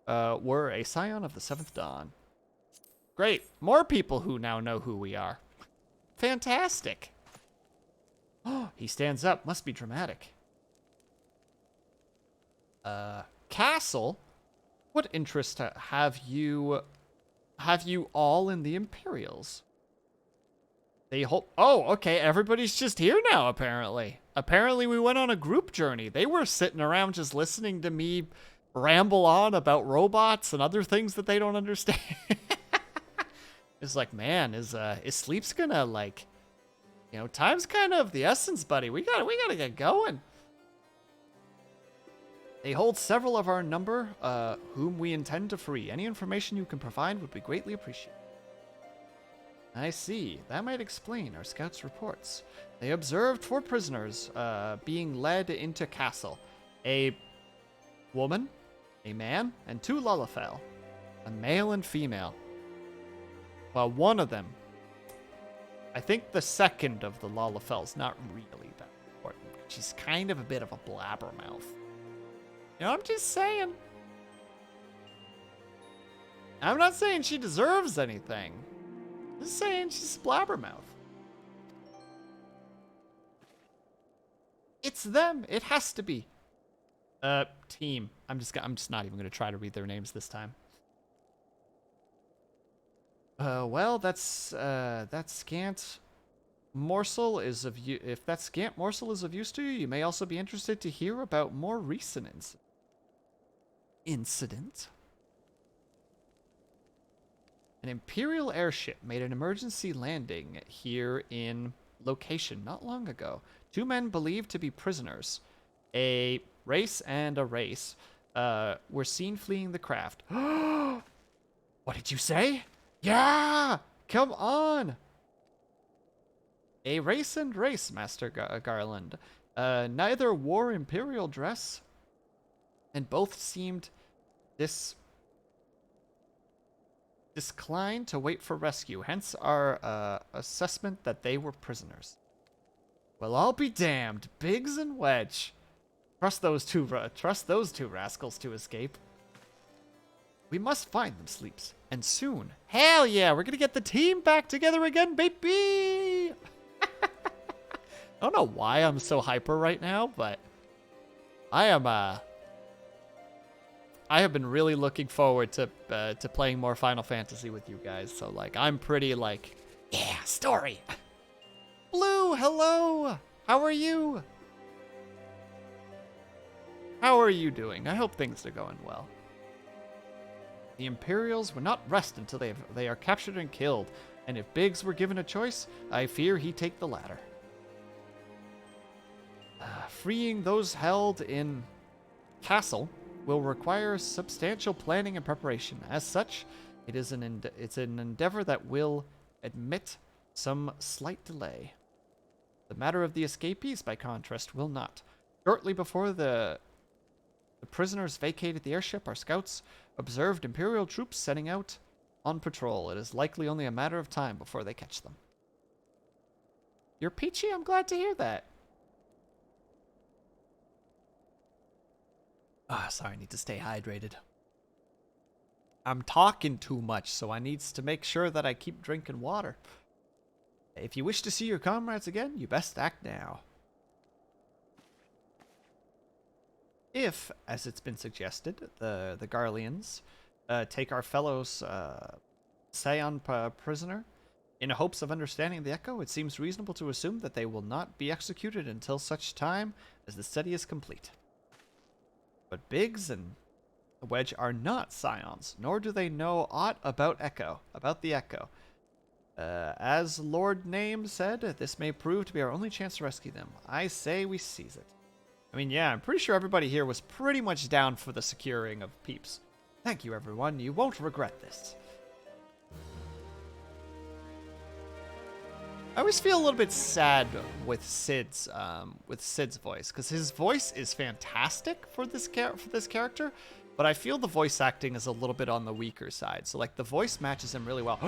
were a scion of the 7th Dawn. Great. More people who now know who we are. Fantastic. Oh, he stands up. Must be dramatic. Castle? What interest have you all in the Imperials? They hold. Oh, okay. Everybody's just here now, apparently. Apparently, we went on a group journey. They were sitting around just listening to me ramble on about robots and other things that they don't understand. It's like, man, is Sleep's gonna, like, you know, time's kind of the essence, buddy. We gotta get going. They hold several of our number, whom we intend to free. Any information you can provide would be greatly appreciated. I see. That might explain our scouts' reports. They observed 4 prisoners, being led into castle. A woman, a man, and 2 Lullafell. A male and female. Well, one of them. I think the second of the Lullafell's not really that important. She's kind of a bit of a blabbermouth. You know, I'm just saying. I'm not saying she deserves anything. Just saying she's a blabbermouth. It's them. It has to be. Team. I'm just not even gonna try to read their names this time. Well, that scant morsel is of you. If that scant morsel is of use to you, you may also be interested to hear about more recent incident. An Imperial airship made an emergency landing here in location not long ago. 2 men believed to be prisoners, a race and a race, were seen fleeing the craft. What did you say? Yeah! Come on! A race and race, Master Garland. Neither wore Imperial dress, and both seemed disclined to wait for rescue, hence our assessment that they were prisoners. Well, I'll be damned. Biggs and Wedge. Trust those two rascals to escape. We must find them, Sleeps. And soon. Hell yeah, we're gonna get the team back together again, baby! I don't know why I'm so hyper right now, but I have been really looking forward to playing more Final Fantasy with you guys. So, like, I'm pretty, like, yeah, story. Blue, hello! How are you? How are you doing? I hope things are going well. The Imperials will not rest until they are captured and killed, and if Biggs were given a choice, I fear he'd take the latter. Freeing those held in Castle will require substantial planning and preparation. As such, it's an endeavor that will admit some slight delay. The matter of the escapees, by contrast, will not. Shortly before the prisoners vacated the airship, our scouts observed Imperial troops setting out on patrol. It is likely only a matter of time before they catch them. You're peachy? I'm glad to hear that. Sorry, I need to stay hydrated. I'm talking too much, so I needs to make sure that I keep drinking water. If you wish to see your comrades again, you best act now. If, as it's been suggested, the Garleans take our fellows Scion prisoner, in hopes of understanding the Echo, it seems reasonable to assume that they will not be executed until such time as the study is complete. But Biggs and Wedge are not Scions, nor do they know aught about the Echo. As Lord Name said, this may prove to be our only chance to rescue them. I say we seize it. I mean, yeah, I'm pretty sure everybody here was pretty much down for the securing of Peeps. Thank you, everyone. You won't regret this. I always feel a little bit sad with Sid's voice, because his voice is fantastic for this character, but I feel the voice acting is a little bit on the weaker side. So like the voice matches him really well.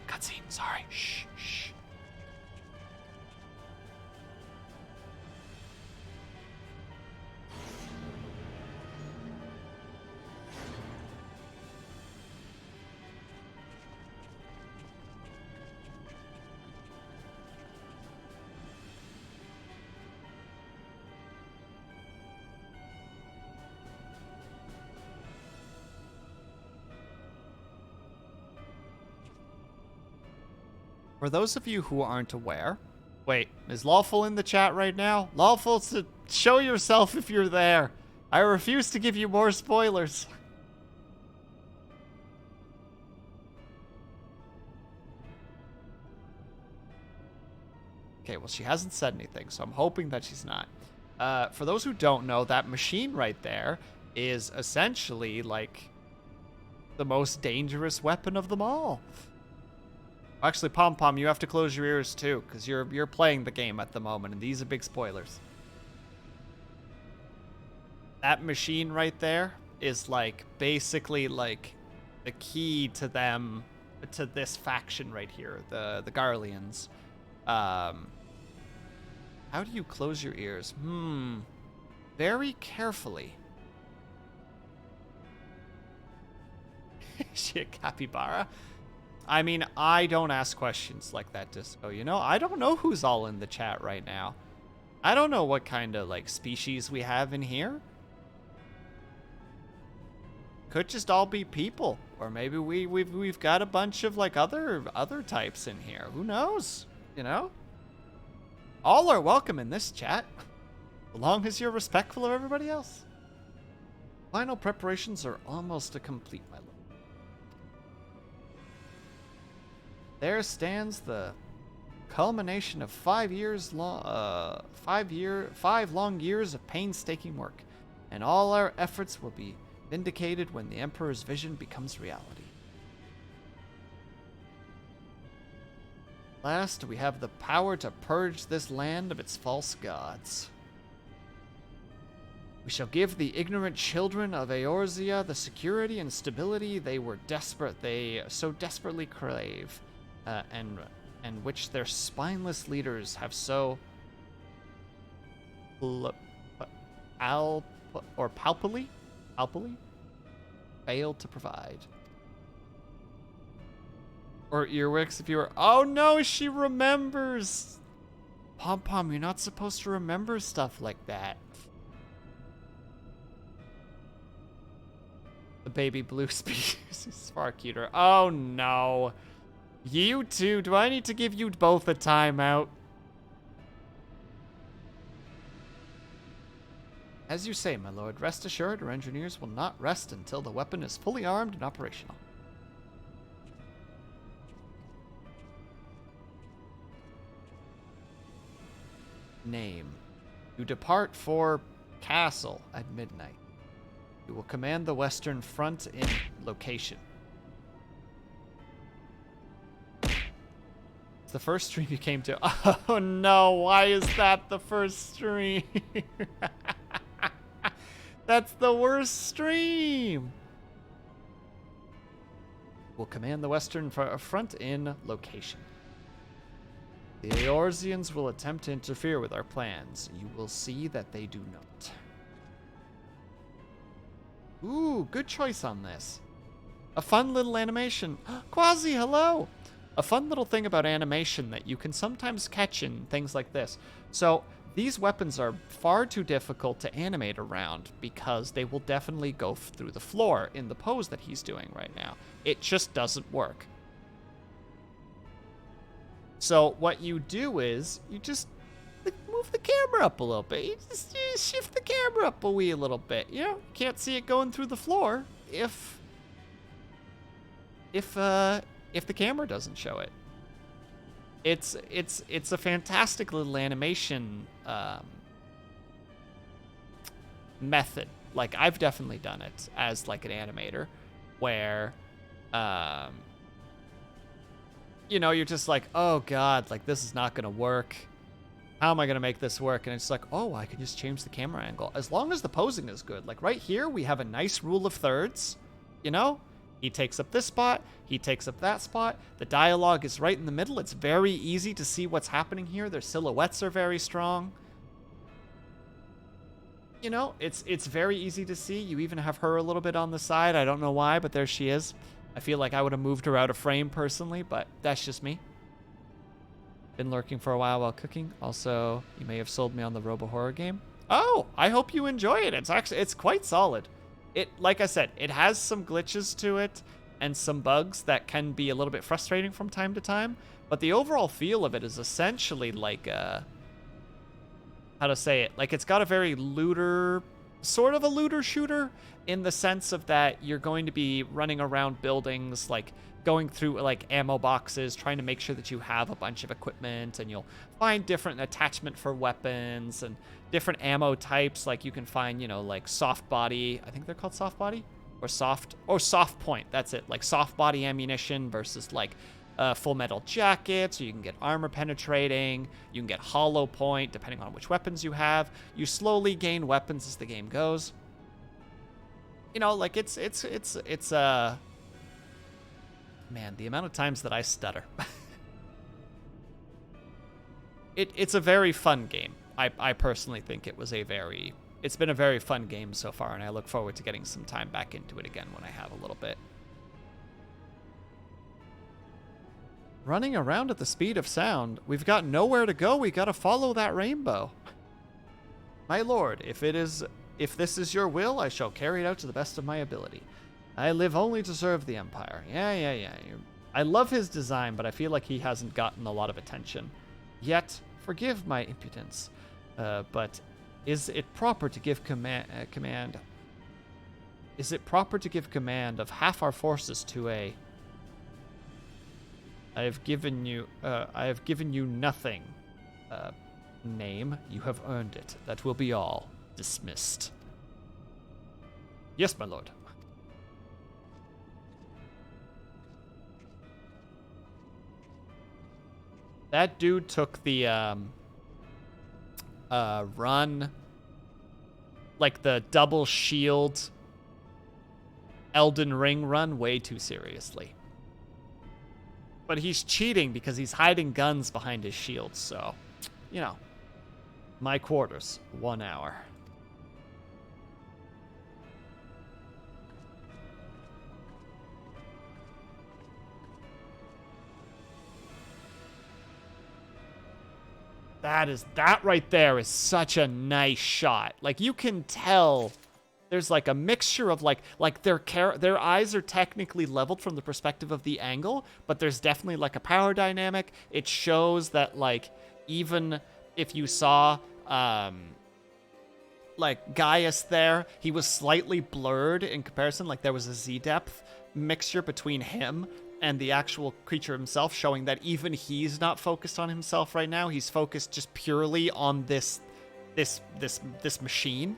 Cutscene. Sorry. Shh. Shh. For those of you who aren't aware, wait, is Lawful in the chat right now? Lawful, show yourself if you're there. I refuse to give you more spoilers. Okay, well, she hasn't said anything, so I'm hoping that she's not. For those who don't know, that machine right there is essentially, like, the most dangerous weapon of them all. Actually, Pom Pom, you have to close your ears too, because you're playing the game at the moment, and these are big spoilers. That machine right there is like basically like the key to them, to this faction right here, the Garleans. How do you close your ears? Very carefully. Is she a capybara? I mean, I don't ask questions like that, Disco, you know? I don't know who's all in the chat right now. I don't know what kind of, like, species we have in here. Could just all be people. Or maybe we've got a bunch of, like, other types in here. Who knows? You know? All are welcome in this chat. As long as you're respectful of everybody else. Final preparations are almost complete, my lord. There stands the culmination of 5 long years of painstaking work, and all our efforts will be vindicated when the Emperor's vision becomes reality. Last, we have the power to purge this land of its false gods. We shall give the ignorant children of Eorzea the security and stability they so desperately crave. And which their spineless leaders have so palpably failed to provide. Or earwigs if you were. Oh no, she remembers. Pom Pom, you're not supposed to remember stuff like that. The baby blue species is far cuter. Oh no. You two, do I need to give you both a timeout? As you say, my lord, rest assured our engineers will not rest until the weapon is fully armed and operational. Name. You depart for Castle at midnight. You will command the Western Front in location. It's the first stream you came to. Oh no, why is that the first stream? That's the worst stream. Will command the Western Front in location. The Eorzeans will attempt to interfere with our plans. You will see that they do not. Ooh, good choice on this. A fun little animation. Quasi, hello! A fun little thing about animation that you can sometimes catch in things like this. So, these weapons are far too difficult to animate around because they will definitely go through the floor in the pose that he's doing right now. It just doesn't work. So what you do is you just move the camera up a little bit. You just shift the camera up a wee little bit. You know, you can't see it going through the floor if the camera doesn't show it. It's a fantastic little animation method. Like, I've definitely done it as like an animator where you know, you're just like, oh god, like this is not gonna work. How am I gonna make this work? And it's like, oh, I can just change the camera angle. As long as the posing is good. Like right here, we have a nice rule of thirds, you know? He takes up this spot, he takes up that spot. The dialogue is right in the middle. It's very easy to see what's happening here. Their silhouettes are very strong. You know, it's very easy to see. You even have her a little bit on the side. I don't know why, but there she is. I feel like I would have moved her out of frame personally, but that's just me. Been lurking for a while cooking. Also, you may have sold me on the Robo-Horror game. Oh, I hope you enjoy it. It's quite solid. It, like I said, it has some glitches to it and some bugs that can be a little bit frustrating from time to time, but the overall feel of it is essentially like how to say it? Like, it's got a very looter, sort of a looter shooter, in the sense of that you're going to be running around buildings, like going through like ammo boxes, trying to make sure that you have a bunch of equipment, and you'll find different attachment for weapons and different ammo types. Like you can find, you know, like soft body, I think they're called soft body, or soft point, that's it. Like soft body ammunition versus like full metal jackets, or you can get armor penetrating, you can get hollow point, depending on which weapons you have. You slowly gain weapons as the game goes. You know, like it's man, the amount of times that I stutter. It's a very fun game. I personally think it's been a very fun game so far, and I look forward to getting some time back into it again when I have a little bit. Running around at the speed of sound. We've got nowhere to go. We gotta follow that rainbow. My lord, if this is your will, I shall carry it out to the best of my ability. I live only to serve the Empire. Yeah. I love his design, but I feel like he hasn't gotten a lot of attention. Yet, forgive my impudence, but is it proper to give command? Is it proper to give command of half our forces to a? I have given you nothing. Name. You have earned it. That will be all. Dismissed. Yes, my lord. That dude took the run, like the double shield Elden Ring run, way too seriously. But he's cheating because he's hiding guns behind his shield, so, you know. My quarters, 1 hour. That right there is such a nice shot. Like, you can tell there's like a mixture of like their eyes are technically leveled from the perspective of the angle, but there's definitely like a power dynamic. It shows that like even if you saw like Gaius there, he was slightly blurred in comparison. Like there was a Z depth mixture between him and the actual creature himself, showing that even he's not focused on himself right now. He's focused just purely on this machine.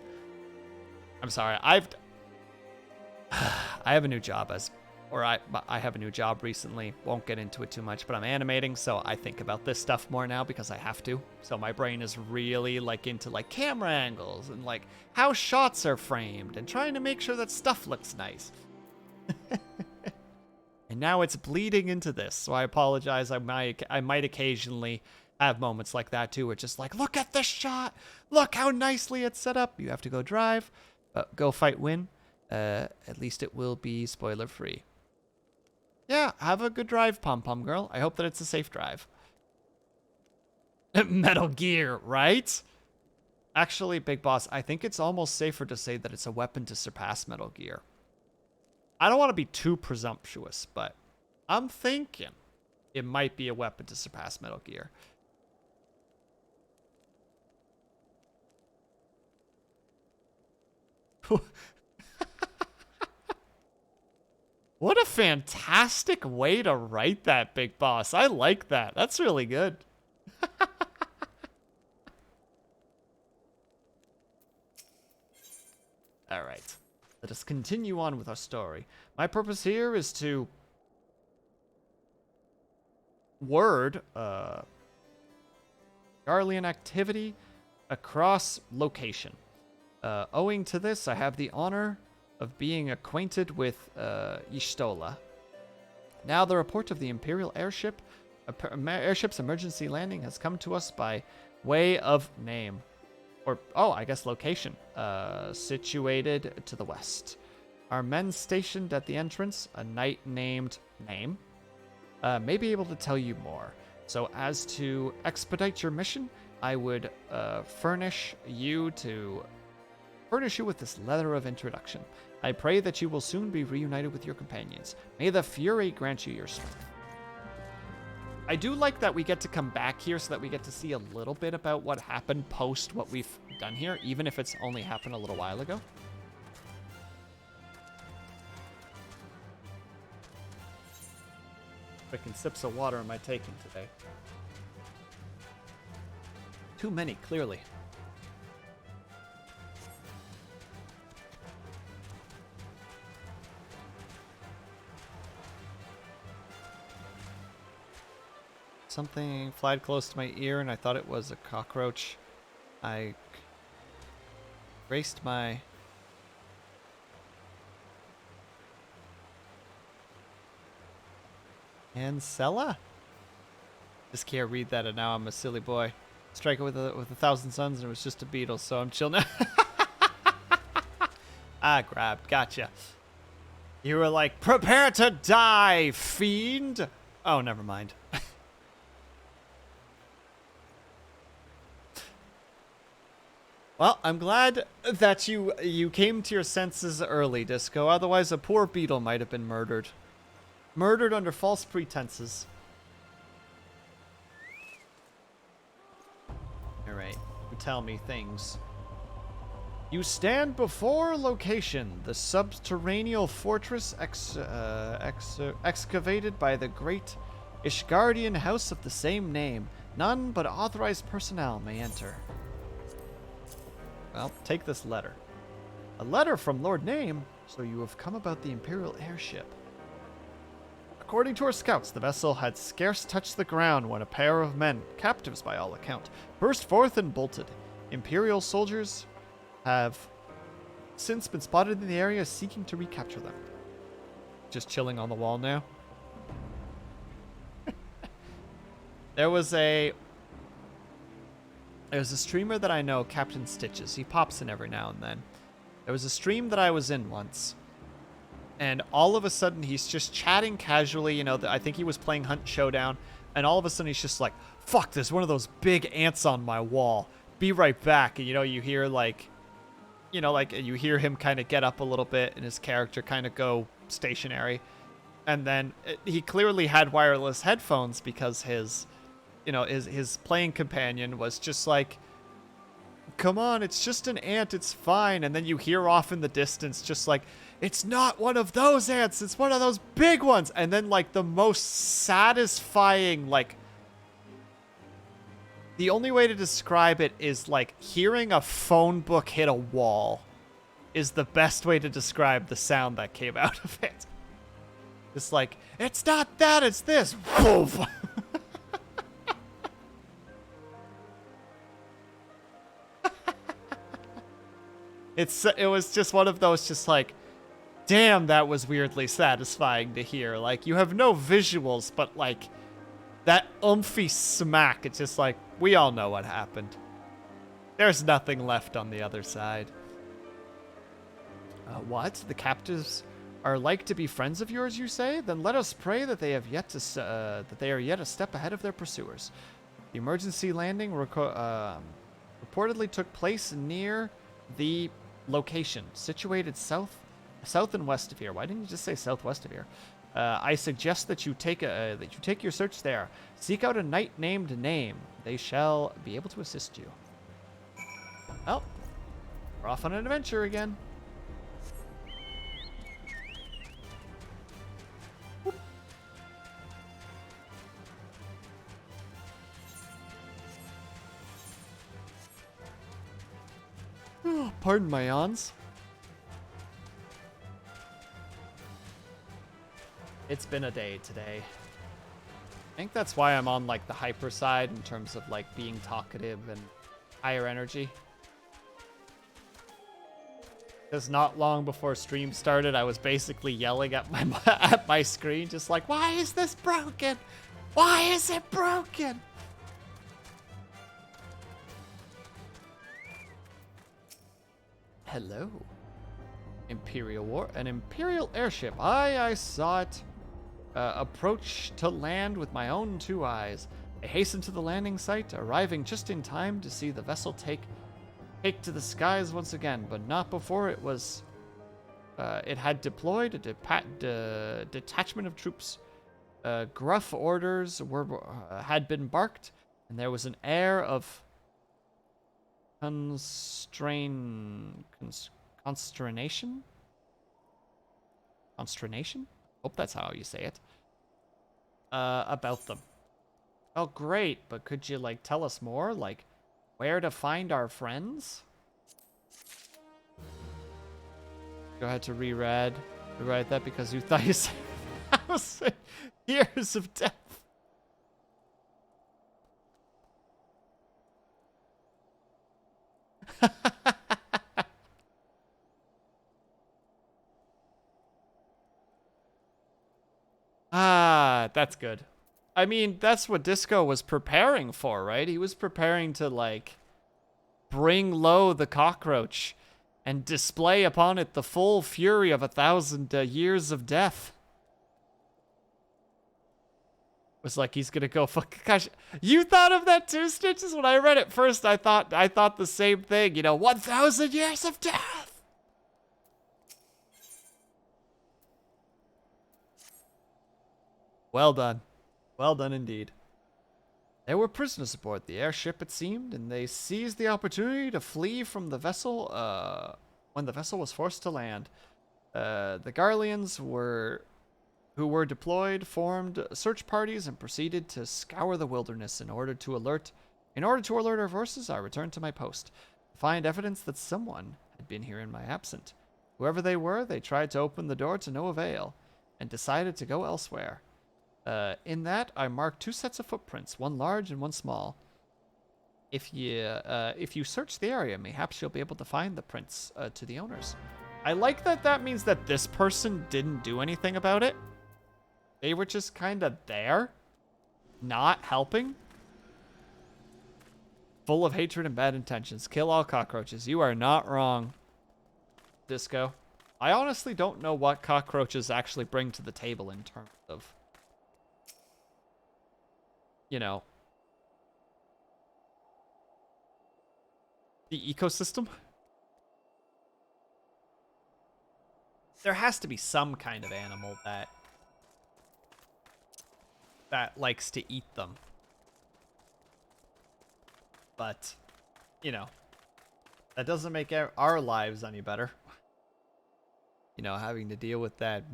I'm sorry. I have a new job I have a new job recently. Won't get into it too much, but I'm animating, so I think about this stuff more now because I have to. So my brain is really like into like camera angles and like how shots are framed and trying to make sure that stuff looks nice. And now it's bleeding into this, so I apologize. I might occasionally have moments like that too, where it's just like, look at this shot, look how nicely it's set up. You have to go drive, go fight, win. At least it will be spoiler free. Yeah, have a good drive, Pom-Pom Girl. I hope that it's a safe drive. Metal Gear, right? Actually, Big Boss, I think it's almost safer to say that it's a weapon to surpass Metal Gear. I don't want to be too presumptuous, but I'm thinking it might be a weapon to surpass Metal Gear. What a fantastic way to write that, Big Boss. I like that. That's really good. All right. Let us continue on with our story. My purpose here is to word Garlean activity across location. Owing to this, I have the honor of being acquainted with Y'shtola. Now the report of the Imperial airship's emergency landing has come to us by way of name. Or, oh, I guess location. Situated to the west. Our men stationed at the entrance, a knight named Name, may be able to tell you more. So as to expedite your mission, I would furnish you with this letter of introduction. I pray that you will soon be reunited with your companions. May the Fury grant you your strength. I do like that we get to come back here so that we get to see a little bit about what happened post what we've done here, even if it's only happened a little while ago. Freaking sips of water am I taking today? Too many, clearly. Something flied close to my ear and I thought it was a cockroach. I braced my... Ancella? Just can't read that and now I'm a silly boy. Strike it with a thousand suns and it was just a beetle, so I'm chill now. Ah, grabbed. Gotcha. You were like, prepare to die, fiend! Oh, never mind. Well, I'm glad that you came to your senses early, Disco. Otherwise, a poor beetle might have been murdered. Murdered under false pretenses. Alright, you tell me things. You stand before location, the subterranean fortress excavated by the great Ishgardian house of the same name. None but authorized personnel may enter. Well, take this letter. A letter from Lord Name, so you have come about the Imperial airship. According to our scouts, the vessel had scarce touched the ground when a pair of men, captives by all account, burst forth and bolted. Imperial soldiers have since been spotted in the area seeking to recapture them. Just chilling on the wall now. There's a streamer that I know, Captain Stitches. He pops in every now and then. There was a stream that I was in once. And all of a sudden, he's just chatting casually. You know, I think he was playing Hunt Showdown. And all of a sudden, he's just like, fuck, there's one of those big ants on my wall. Be right back. And, you know, you hear you hear him kind of get up a little bit and his character kind of go stationary. And then he clearly had wireless headphones because his playing companion was just like come on, it's just an ant, it's fine. And then you hear off in the distance just like, it's not one of those ants, it's one of those big ones. And then like the most satisfying, like, the only way to describe it is like hearing a phone book hit a wall is the best way to describe the sound that came out of it. It's like, it's not that, it's this. Woof. It was just one of those just like, damn, that was weirdly satisfying to hear. Like, you have no visuals, but like that umphy smack, it's just like, we all know what happened. There's nothing left on the other side. What? The captives are like to be friends of yours, you say? Then let us pray that they have yet to that they are yet a step ahead of their pursuers. The emergency landing reportedly took place near the location, situated south and west of here. Why didn't you just say southwest of here? I suggest that you take your search there. Seek out a knight named Name. They shall be able to assist you. Well, we're off on an adventure again. Pardon my yawns. It's been a day today. I think that's why I'm on like the hyper side in terms of like being talkative and higher energy. Because not long before stream started, I was basically yelling at my screen, just like, why is this broken? Why is it broken? Hello. An Imperial airship. I saw it approach to land with my own 2 eyes. I hastened to the landing site, arriving just in time to see the vessel take to the skies once again, but not before it was. It had deployed a detachment of troops. Gruff orders had been barked, and there was an air of consternation? Hope that's how you say it. About them. Oh, great, but could you, like, tell us more? Like, where to find our friends? Go ahead to rewrite that because you thought you said 1,000 years of death. That's good. I mean, that's what Disco was preparing for, right? He was preparing to, like, bring low the cockroach and display upon it the full fury of 1,000 years of death. It was like he's gonna go fuck. Gosh, you thought of that too, Stitches? When I read it first, I thought the same thing. You know, 1,000 years of death. Well done. Well done indeed. There were prisoners aboard the airship, it seemed, and they seized the opportunity to flee from the vessel when the vessel was forced to land. The Garleans who were deployed formed search parties and proceeded to scour the wilderness in order to alert our forces. I returned to my post to find evidence that someone had been here in my absence. Whoever they were, they tried to open the door to no avail and decided to go elsewhere. In that, I marked 2 sets of footprints, one large and one small. If you search the area, mayhaps you'll be able to find the prints to the owners. I like that means that this person didn't do anything about it. They were just kind of there, not helping. Full of hatred and bad intentions. Kill all cockroaches. You are not wrong, Disco. I honestly don't know what cockroaches actually bring to the table in terms of, you know, the ecosystem. There has to be some kind of animal that likes to eat them. But, you know, That doesn't make our lives any better. You know, having to deal with that.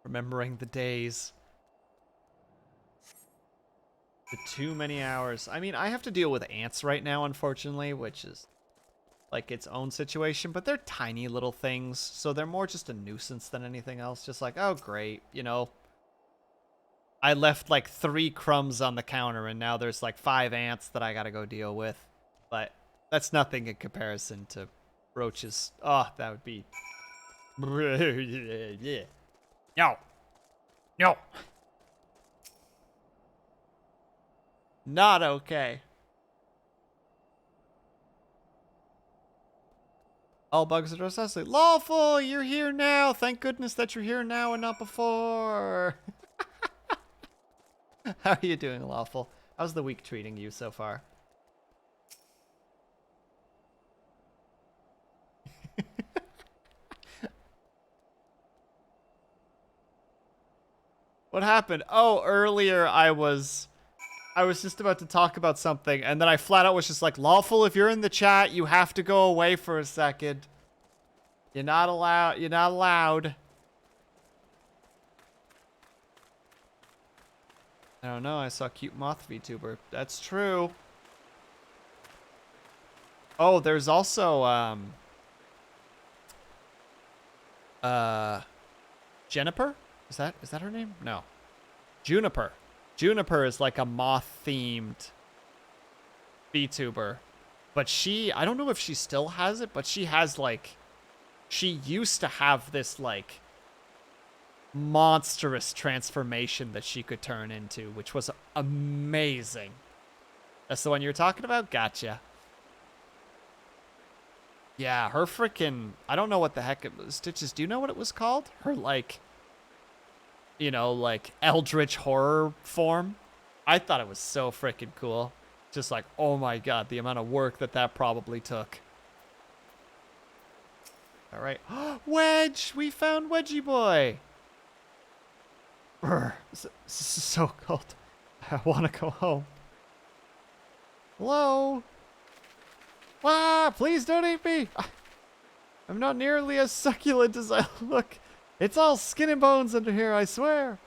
Remembering the days. The too many hours. I mean, I have to deal with ants right now, unfortunately, which is like its own situation, but they're tiny little things, so they're more just a nuisance than anything else. Just like, oh, great, you know, I left like 3 crumbs on the counter, and now there's like 5 ants that I gotta go deal with. But that's nothing in comparison to roaches. Oh, that would be... yeah. No. No. Not okay. All bugs are precisely lawful. You're here now. Thank goodness that you're here now and not before. How are you doing, lawful? How's the week treating you so far? What happened? Oh, earlier I was just about to talk about something, and then I flat out was just like, lawful, if you're in the chat, you have to go away for a second. You're not allowed. You're not allowed. I don't know. I saw cute moth VTuber. That's true. Oh, there's also Juniper? Is that her name? No. Juniper. Juniper is like a moth-themed VTuber. But I don't know if she still has it, but she has like, she used to have this like monstrous transformation that she could turn into, which was amazing. That's the one you're talking about? Gotcha. Yeah, her freaking, I don't know what the heck it was. Stitches, do you know what it was called? Her like, you know, like eldritch horror form. I thought it was so freaking cool. Just like, oh my god, the amount of work that probably took. All right. Wedge! We found Wedgie Boy! Brr, this is so cold. I want to go home. Hello? Wah! Please don't eat me! I'm not nearly as succulent as I look. It's all skin and bones under here, I swear.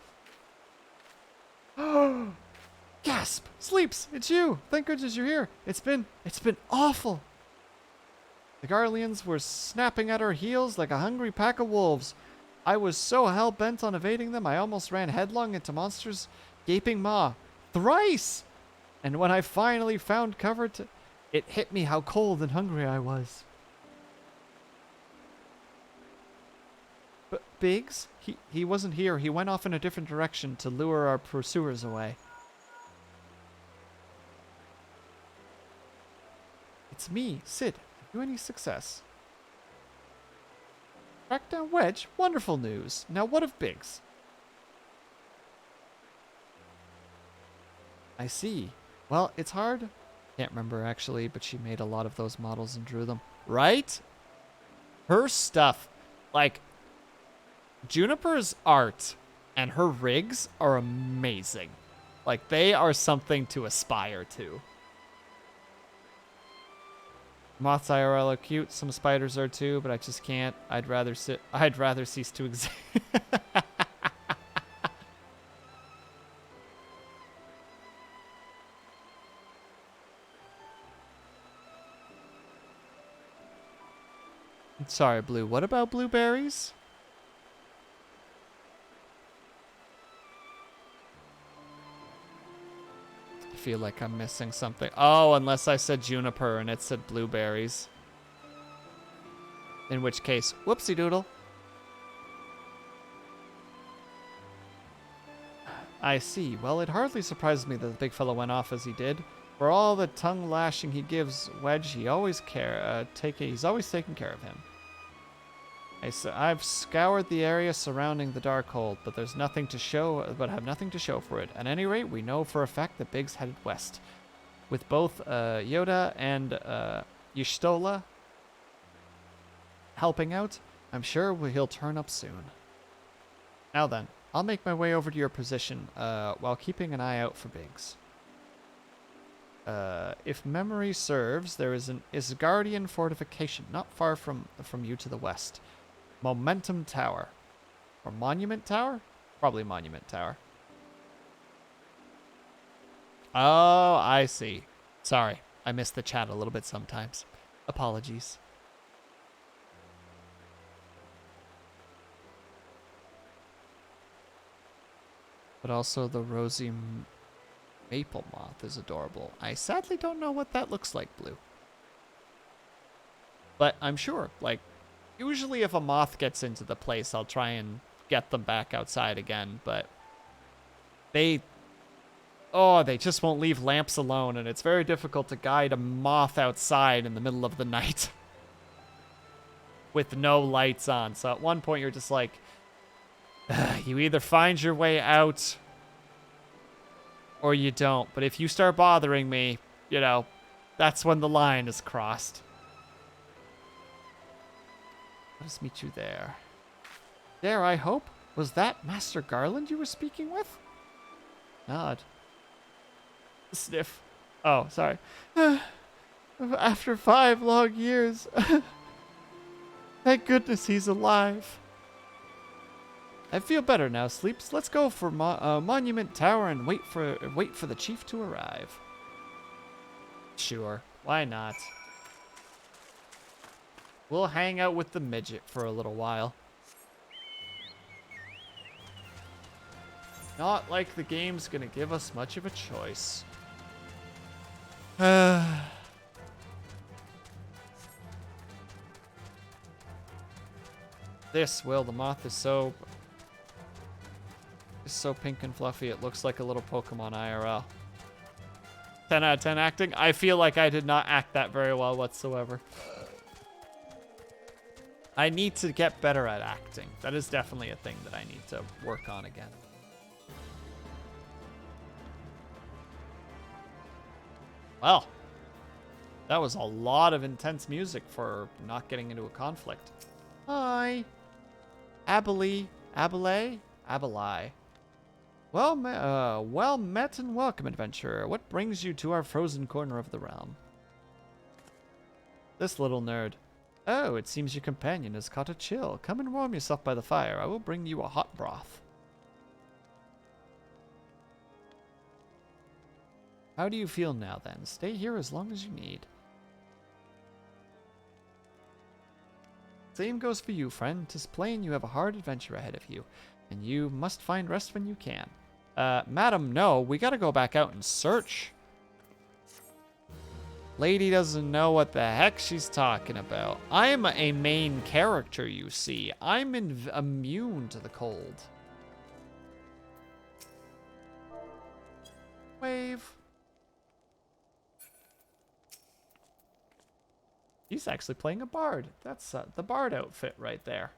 Gasp! Sleeps! It's you! Thank goodness you're here. It's been awful. The Garleans were snapping at our heels like a hungry pack of wolves. I was so hell-bent on evading them, I almost ran headlong into Monster's gaping maw. Thrice! And when I finally found cover it hit me how cold and hungry I was. But Biggs? He wasn't here. He went off in a different direction to lure our pursuers away. It's me, Sid. Have you any success? Track down Wedge? Wonderful news. Now what of Biggs? I see. Well, it's hard. Can't remember actually, but she made a lot of those models and drew them. Right? Her stuff, like, Juniper's art and her rigs are amazing. Like, they are something to aspire to. Moths IRL are cute. Some spiders are too, but I just can't. I'd rather cease to exist. Sorry, Blue. What about blueberries? I feel like I'm missing something. Oh, unless I said juniper and it said blueberries. In which case, whoopsie doodle. I see. Well, it hardly surprises me that the big fellow went off as he did. For all the tongue lashing he gives Wedge, he's always taking care of him. I've scoured the area surrounding the Darkhold, but have nothing to show for it. At any rate, we know for a fact that Biggs headed west. With both Yoda and Y'shtola helping out, I'm sure he'll turn up soon. Now then, I'll make my way over to your position while keeping an eye out for Biggs. If memory serves, there is an Isgardian fortification not far from you to the west. Momentum Tower. Or Monument Tower? Probably Monument Tower. Oh, I see. Sorry, I miss the chat a little bit sometimes. Apologies. But also the rosy maple moth is adorable. I sadly don't know what that looks like, Blue. But I'm sure, like, usually if a moth gets into the place, I'll try and get them back outside again, but they just won't leave lamps alone, and it's very difficult to guide a moth outside in the middle of the night with no lights on. So at one point you're just like, you either find your way out or you don't. But if you start bothering me, you know, that's when the line is crossed. Let us meet you there. There, I hope. Was that Master Garland you were speaking with? Nod. Sniff. Oh, sorry. After 5 long years. Thank goodness he's alive. I feel better now, Sleeps. Let's go for Monument Tower and wait for the chief to arrive. Sure, why not? We'll hang out with the midget for a little while. Not like the game's gonna give us much of a choice. This, Will, the moth is so pink and fluffy, it looks like a little Pokemon IRL. 10 out of 10 acting. I feel like I did not act that very well whatsoever. I need to get better at acting. That is definitely a thing that I need to work on again. Well, that was a lot of intense music for not getting into a conflict. Hi. Abelai. Well met and welcome, adventurer. What brings you to our frozen corner of the realm? This little nerd. Oh, it seems your companion has caught a chill. Come and warm yourself by the fire. I will bring you a hot broth. How do you feel now, then? Stay here as long as you need. Same goes for you, friend. 'Tis plain you have a hard adventure ahead of you, and you must find rest when you can. Madam, no. We gotta go back out and search. Lady doesn't know what the heck she's talking about. I'm a main character, you see. I'm immune to the cold. Wave. He's actually playing a bard. That's the bard outfit right there.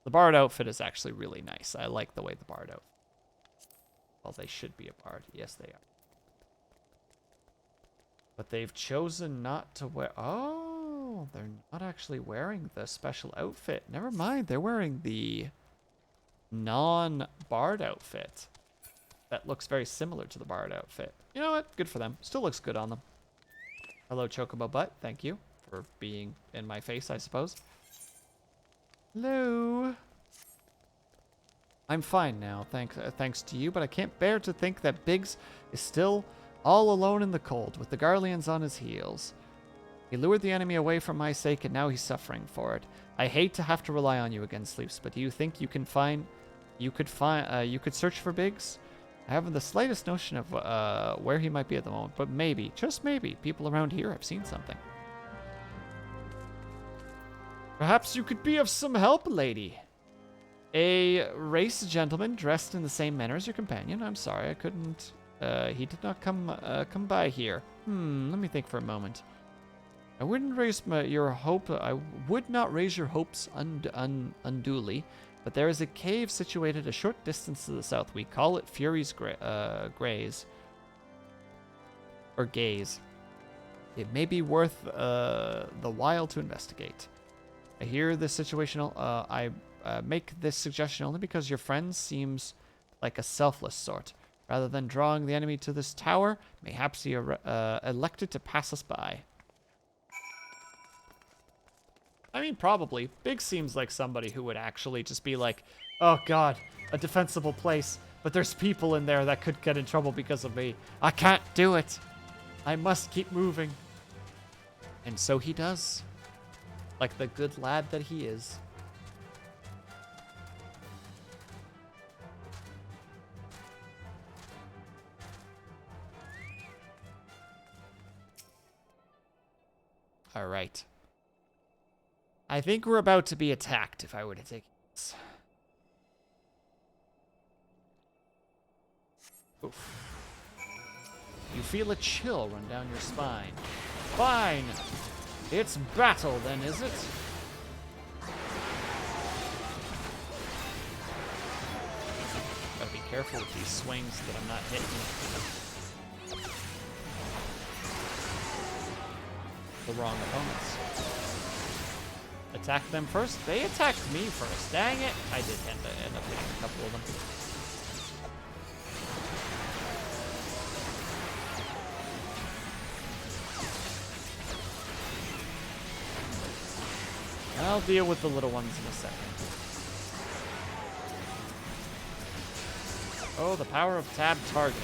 The bard outfit is actually really nice. I like the way the bard outfit. Well, they should be a bard. Yes, they are. But they've chosen not to wear... Oh, they're not actually wearing the special outfit. Never mind. They're wearing the non-bard outfit. That looks very similar to the bard outfit. You know what? Good for them. Still looks good on them. Hello, Chocobo Butt. Thank you for being in my face, I suppose. Hello. I'm fine now, thanks to you, but I can't bear to think that Biggs is still all alone in the cold, with the Garleans on his heels. He lured the enemy away for my sake, and now he's suffering for it. I hate to have to rely on you again, Sleeps, but do you think you could search for Biggs? I haven't the slightest notion of where he might be at the moment, but maybe, just maybe, people around here have seen something. Perhaps you could be of some help, lady. A race gentleman dressed in the same manner as your companion. I'm sorry, I couldn't. He did not come by here. Let me think for a moment. I wouldn't raise your hope. I would not raise your hopes unduly. But there is a cave situated a short distance to the south. We call it Fury's Graze. Or Gaze. It may be worth the while to investigate. I hear this situational. I make this suggestion only because your friend seems like a selfless sort. Rather than drawing the enemy to this tower, mayhaps he elected to pass us by. I mean, probably. Big seems like somebody who would actually just be like, oh god, a defensible place, but there's people in there that could get in trouble because of me. I can't do it. I must keep moving. And so he does. Like the good lad that he is. All right. I think we're about to be attacked if I were to take this. Oof. You feel a chill run down your spine. Fine. It's battle then, is it? Gotta be careful with these swings that I'm not hitting the wrong opponents. Attack them first? They attacked me first. Dang it. I did end up hitting a couple of them. I'll deal with the little ones in a second. Oh, the power of tab targeting.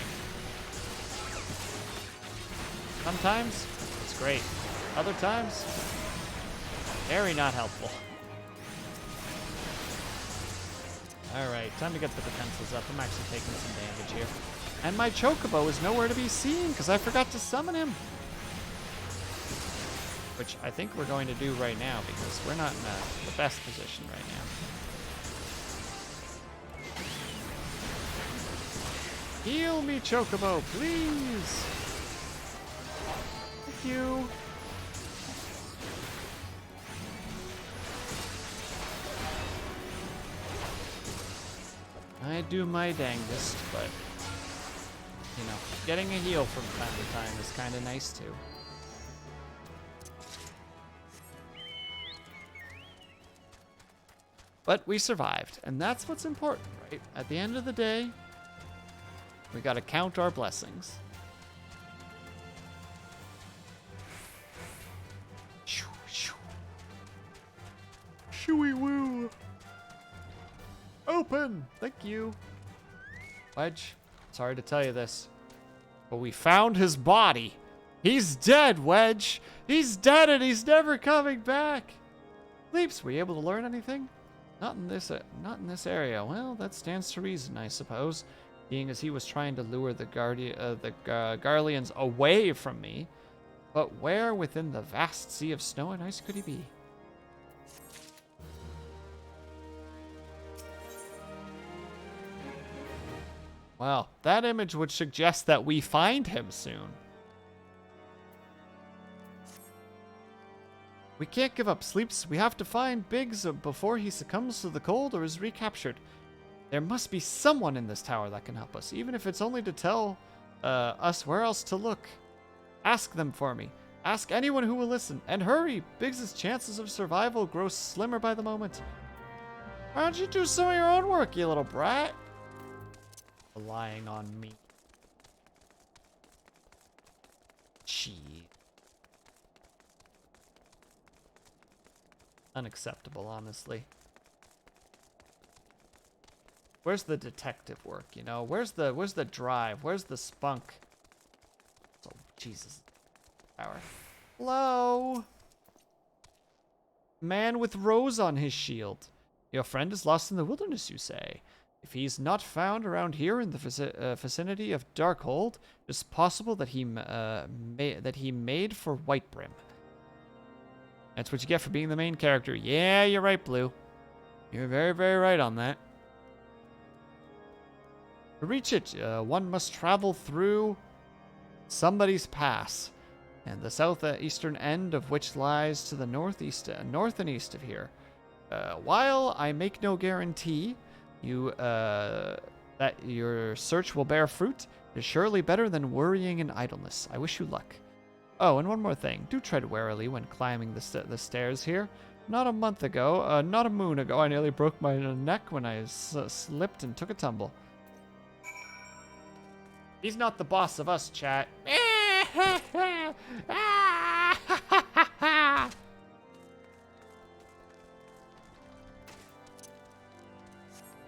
Sometimes it's great. Other times, very not helpful. Alright, time to get the defenses up. I'm actually taking some damage here. And my Chocobo is nowhere to be seen because I forgot to summon him. Which I think we're going to do right now because we're not in the best position right now. Heal me, Chocobo, please! Thank you. I do my dangest, but, you know, getting a heal from time to time is kind of nice too. But we survived, and that's what's important, right? At the end of the day, we gotta count our blessings. Shooey woo! Open! Thank you. Wedge, sorry to tell you this, but we found his body. He's dead, Wedge! He's dead and he's never coming back! Leaps, were you able to learn anything? Not in this area. Well, that stands to reason, I suppose, being as he was trying to lure the Garleans away from me. But where within the vast sea of snow and ice could he be? Well, that image would suggest that we find him soon. We can't give up, Sleeps. We have to find Biggs before he succumbs to the cold or is recaptured. There must be someone in this tower that can help us, even if it's only to tell us where else to look. Ask them for me. Ask anyone who will listen. And hurry! Biggs' chances of survival grow slimmer by the moment. Why don't you do some of your own work, you little brat? Relying on me. Gee. Unacceptable, honestly. Where's the detective work, you know? Where's the drive? Where's the spunk? Oh, Jesus. Power. Hello? Man with rose on his shield. Your friend is lost in the wilderness, you say? If he's not found around here in the vicinity of Darkhold, it's possible that he made for Whitebrim. That's what you get for being the main character. Yeah, you're right, Blue. You're very, very right on that. To reach it, one must travel through somebody's pass, and the southeastern end of which lies to the north and east of here. While I make no guarantee that your search will bear fruit, it is surely better than worrying in idleness. I wish you luck. Oh, and one more thing. Do tread warily when climbing the stairs here. Not a moon ago, I nearly broke my neck when I slipped and took a tumble. He's not the boss of us, chat.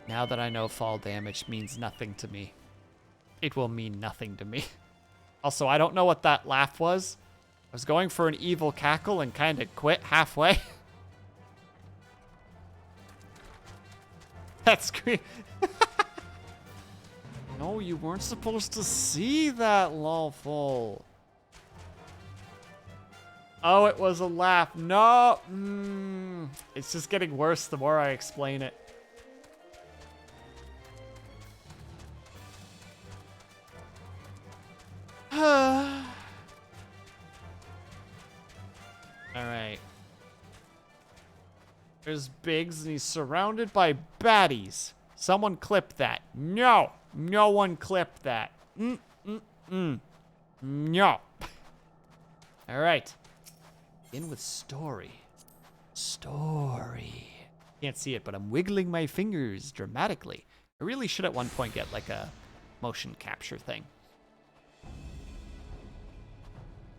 Now that I know fall damage means nothing to me, it will mean nothing to me. Also, I don't know what that laugh was. I was going for an evil cackle and kind of quit halfway. That's great. No, you weren't supposed to see that, lawful. Oh, it was a laugh. No. It's just getting worse the more I explain it. All right. There's Biggs, and he's surrounded by baddies. Someone clip that. No. No one clip that. No. All right. In with story. Story. Can't see it, but I'm wiggling my fingers dramatically. I really should at one point get like a motion capture thing.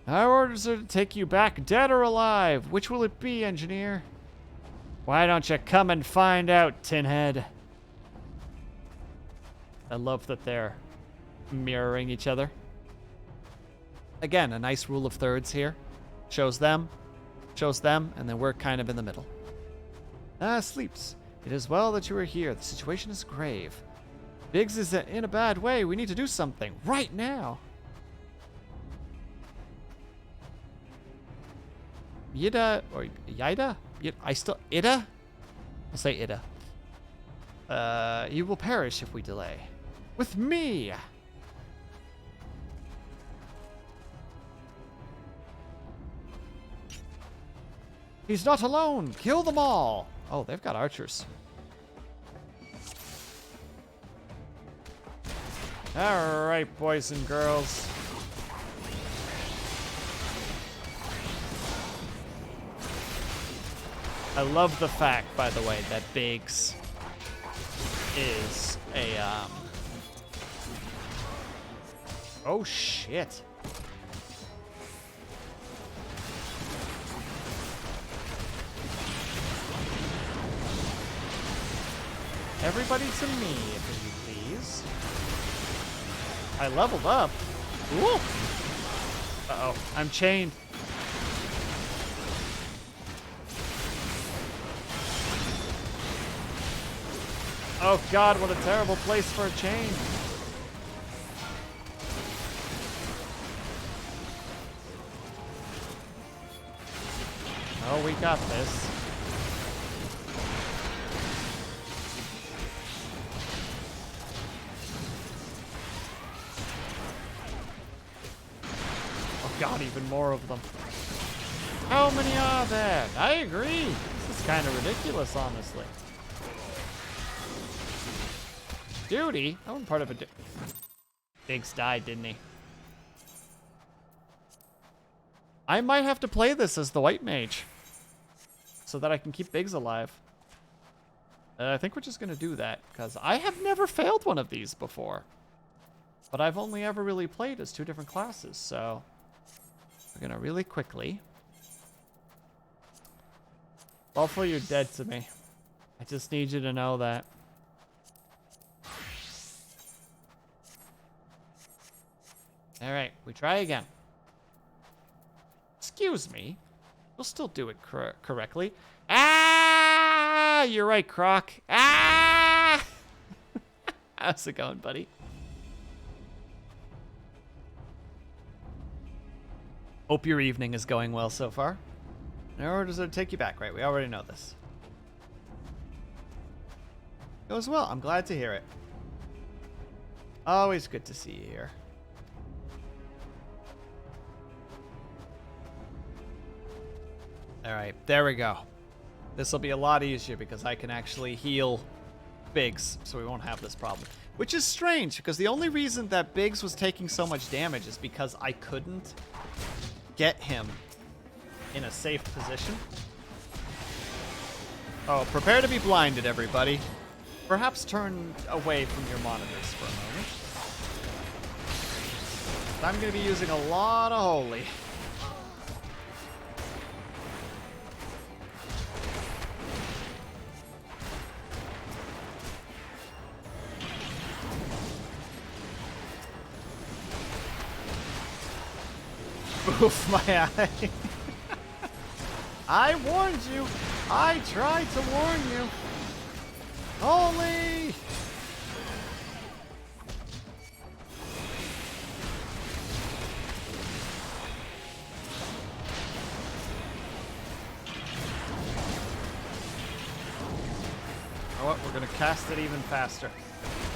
Our orders are to take you back, dead or alive. Which will it be, engineer? Why don't you come and find out, Tinhead? I love that they're mirroring each other. Again, a nice rule of thirds here. Shows them, and then we're kind of in the middle. Sleeps. It is well that you are here. The situation is grave. Biggs is in a bad way. We need to do something right now. Yida or Yida? Ida? I'll say Ida. You will perish if we delay. With me! He's not alone! Kill them all! Oh, they've got archers. Alright, boys and girls. I love the fact, by the way, that Biggs is a, Oh, shit. Everybody to me, if you please. I leveled up. Ooh. Uh-oh, I'm chained. Oh god, what a terrible place for a chain. Oh, we got this. Oh god, even more of them. How many are there? I agree. This is kind of ridiculous, honestly. Duty? That one part of it. Biggs died, didn't he? I might have to play this as the white mage so that I can keep Biggs alive. I think we're just going to do that because I have never failed one of these before. But I've only ever really played as two different classes, so we're going to really quickly. Lawful, you're dead to me. I just need you to know that. All right, we try again. Excuse me. We'll still do it correctly. Ah! You're right, Croc. Ah! How's it going, buddy? Hope your evening is going well so far. Or does it take you back, right? We already know this. Goes well. I'm glad to hear it. Always good to see you here. All right, there we go. This will be a lot easier because I can actually heal Biggs, so we won't have this problem. Which is strange, because the only reason that Biggs was taking so much damage is because I couldn't get him in a safe position. Oh, prepare to be blinded, everybody. Perhaps turn away from your monitors for a moment. I'm going to be using a lot of holy. Oof, my eye. I warned you. I tried to warn you. Holy! You know what? We're gonna cast it even faster.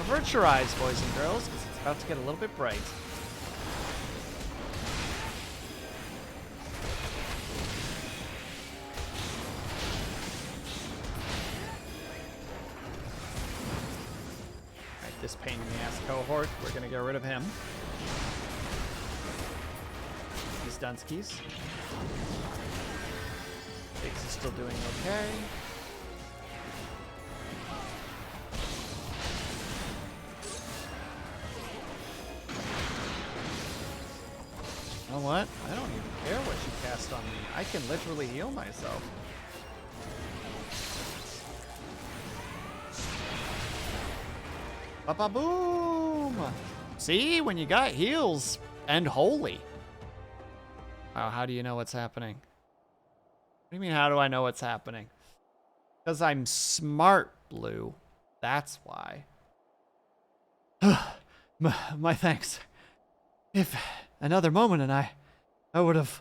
Avert your eyes, boys and girls, because it's about to get a little bit bright. This pain in the ass cohort, we're gonna get rid of him. These Dunskies. Biggs is still doing okay. You know what? I don't even care what you cast on me. I can literally heal myself. Ba-ba-boom! See? When you got heals and holy. Oh, how do you know what's happening? What do you mean, how do I know what's happening? Because I'm smart, Blue. That's why. My thanks. If another moment and I would have...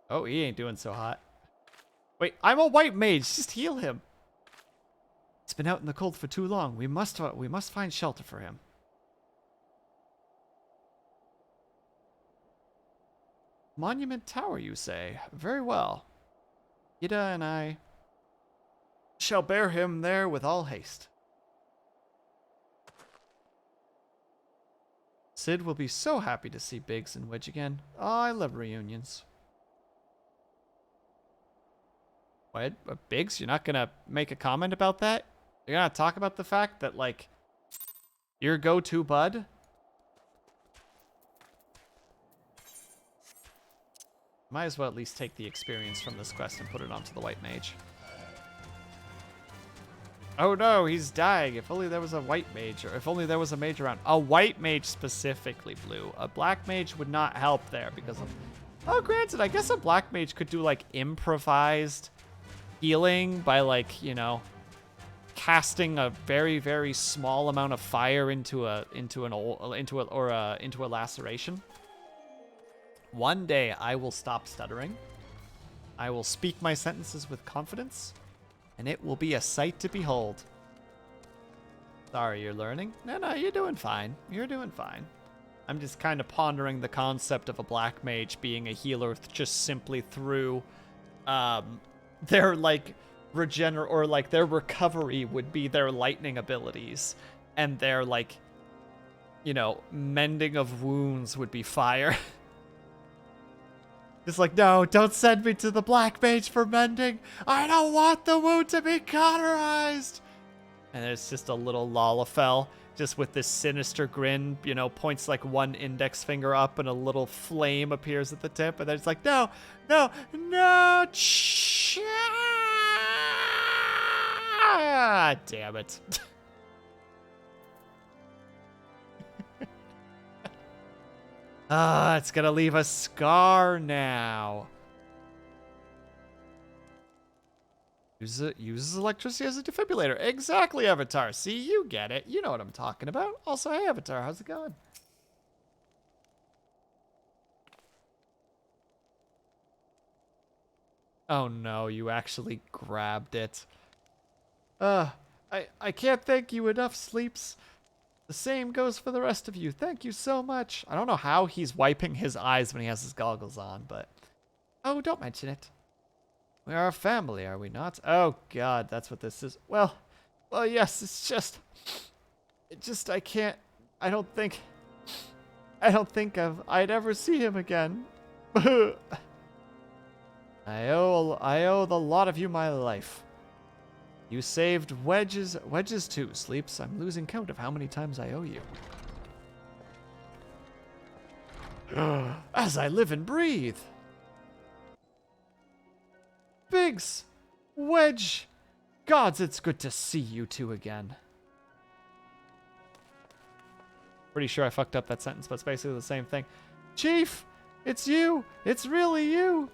Oh, he ain't doing so hot. Wait, I'm a white mage. Just heal him. It's been out in the cold for too long. We must find shelter for him. Monument Tower, you say? Very well. Ida and I shall bear him there with all haste. Sid will be so happy to see Biggs and Wedge again. Oh, I love reunions. What? Biggs, you're not gonna make a comment about that? You're gonna talk about the fact that, like, your go-to bud? Might as well at least take the experience from this quest and put it onto the white mage. Oh no, he's dying. If only there was a white mage, or if only there was a mage around. A white mage specifically, Blue. A black mage would not help there because of... Oh, granted, I guess a black mage could do, like, improvised healing by, like, you know, casting a very, very small amount of fire into a laceration. One day I will stop stuttering. I will speak my sentences with confidence, and it will be a sight to behold. Sorry, you're learning? No, you're doing fine. You're doing fine. I'm just kind of pondering the concept of a black mage being a healer just simply through their, like, their recovery would be their lightning abilities, and their, like, you know, mending of wounds would be fire. It's like, no, don't send me to the black mage for mending. I don't want the wound to be cauterized. And there's just a little Lalafell, just with this sinister grin, you know, points like one index finger up and a little flame appears at the tip. And then it's like, no. Damn it. It's gonna leave a scar now. Uses electricity as a defibrillator. Exactly, Avatar. See, you get it. You know what I'm talking about. Also, hey, Avatar, how's it going? Oh no, you actually grabbed it. I can't thank you enough, Sleeps. The same goes for the rest of you. Thank you so much. I don't know how he's wiping his eyes when he has his goggles on, but... Oh, don't mention it. We are a family, are we not? Oh, God, that's what this is. Well, yes, it's just... I can't... I don't think I'd ever see him again. I owe the lot of you my life. You saved Wedges too, Sleeps. I'm losing count of how many times I owe you. As I live and breathe. Biggs, Wedge, gods, it's good to see you two again. Pretty sure I fucked up that sentence, but it's basically the same thing. Chief, it's you. It's really you.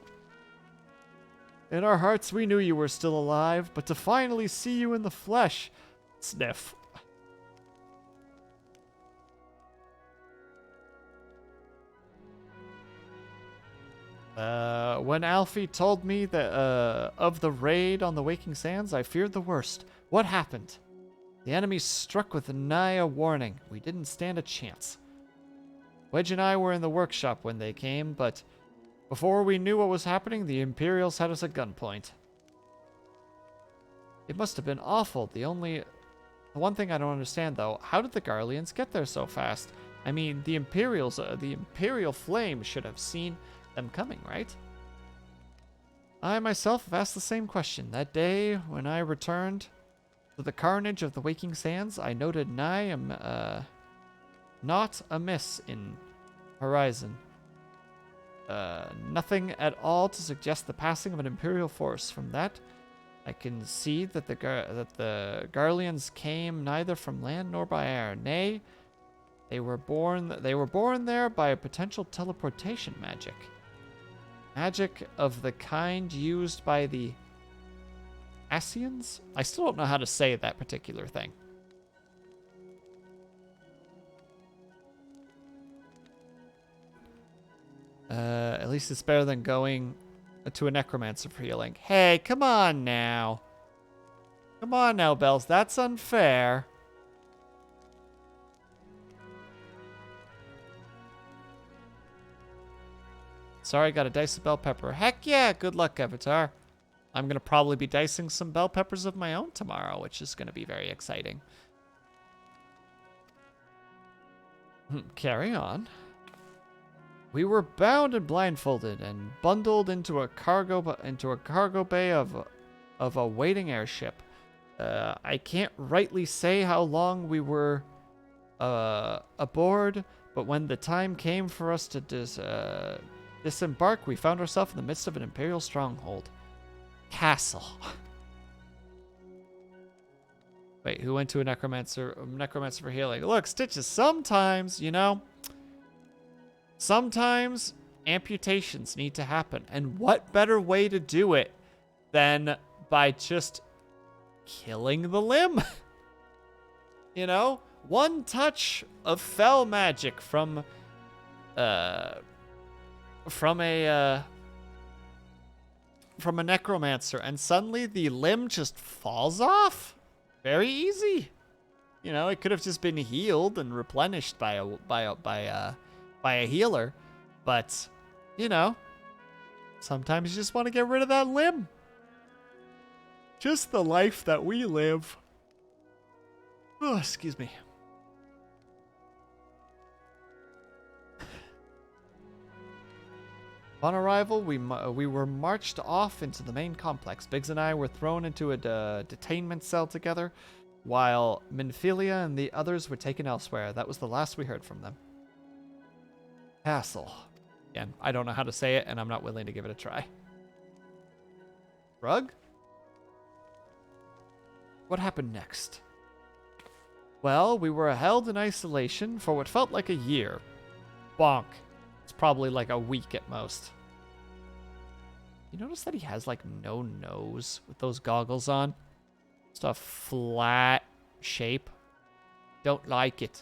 In our hearts, we knew you were still alive, but to finally see you in the flesh. Sniff. When Alfie told me that of the raid on the Waking Sands, I feared the worst. What happened? The enemy struck with nigh a warning. We didn't stand a chance. Wedge and I were in the workshop when they came, but before we knew what was happening, the Imperials had us at gunpoint. It must have been awful. The one thing I don't understand, though, how did the Garleans get there so fast? I mean, the Imperials, the Imperial flame should have seen them coming, right? I myself have asked the same question. That day, when I returned to the carnage of the Waking Sands, I noted not amiss in horizon. Nothing at all to suggest the passing of an Imperial force. From that, I can see that the Garleans came neither from land nor by air. Nay, they were born there by a potential teleportation magic. Magic of the kind used by the Asians? I still don't know how to say that particular thing. At least it's better than going to a necromancer for healing. Hey, come on now. Come on now, Bells. That's unfair. Sorry, got a dice of bell pepper. Heck yeah, good luck, Avatar. I'm going to probably be dicing some bell peppers of my own tomorrow, which is going to be very exciting. Carry on. We were bound and blindfolded and bundled into a cargo bay of a waiting airship. I can't rightly say how long we were aboard, but when the time came for us to disembark, we found ourselves in the midst of an Imperial stronghold. Castle. Wait, who went to a necromancer for healing? Look, Stitches, sometimes, sometimes amputations need to happen. And what better way to do it than by just killing the limb? One touch of fell magic from a necromancer, and suddenly the limb just falls off. Very easy. It could have just been healed and replenished by a healer, but sometimes you just want to get rid of that limb. Just the life that we live. Oh, excuse me. On arrival, we were marched off into the main complex. Biggs and I were thrown into a detainment cell together, while Minfilia and the others were taken elsewhere. That was the last we heard from them. Castle. Again, I don't know how to say it, and I'm not willing to give it a try. Rug? What happened next? Well, we were held in isolation for what felt like a year. Bonk. It's probably like a week at most. You notice that he has like no nose with those goggles on? Just a flat shape. Don't like it.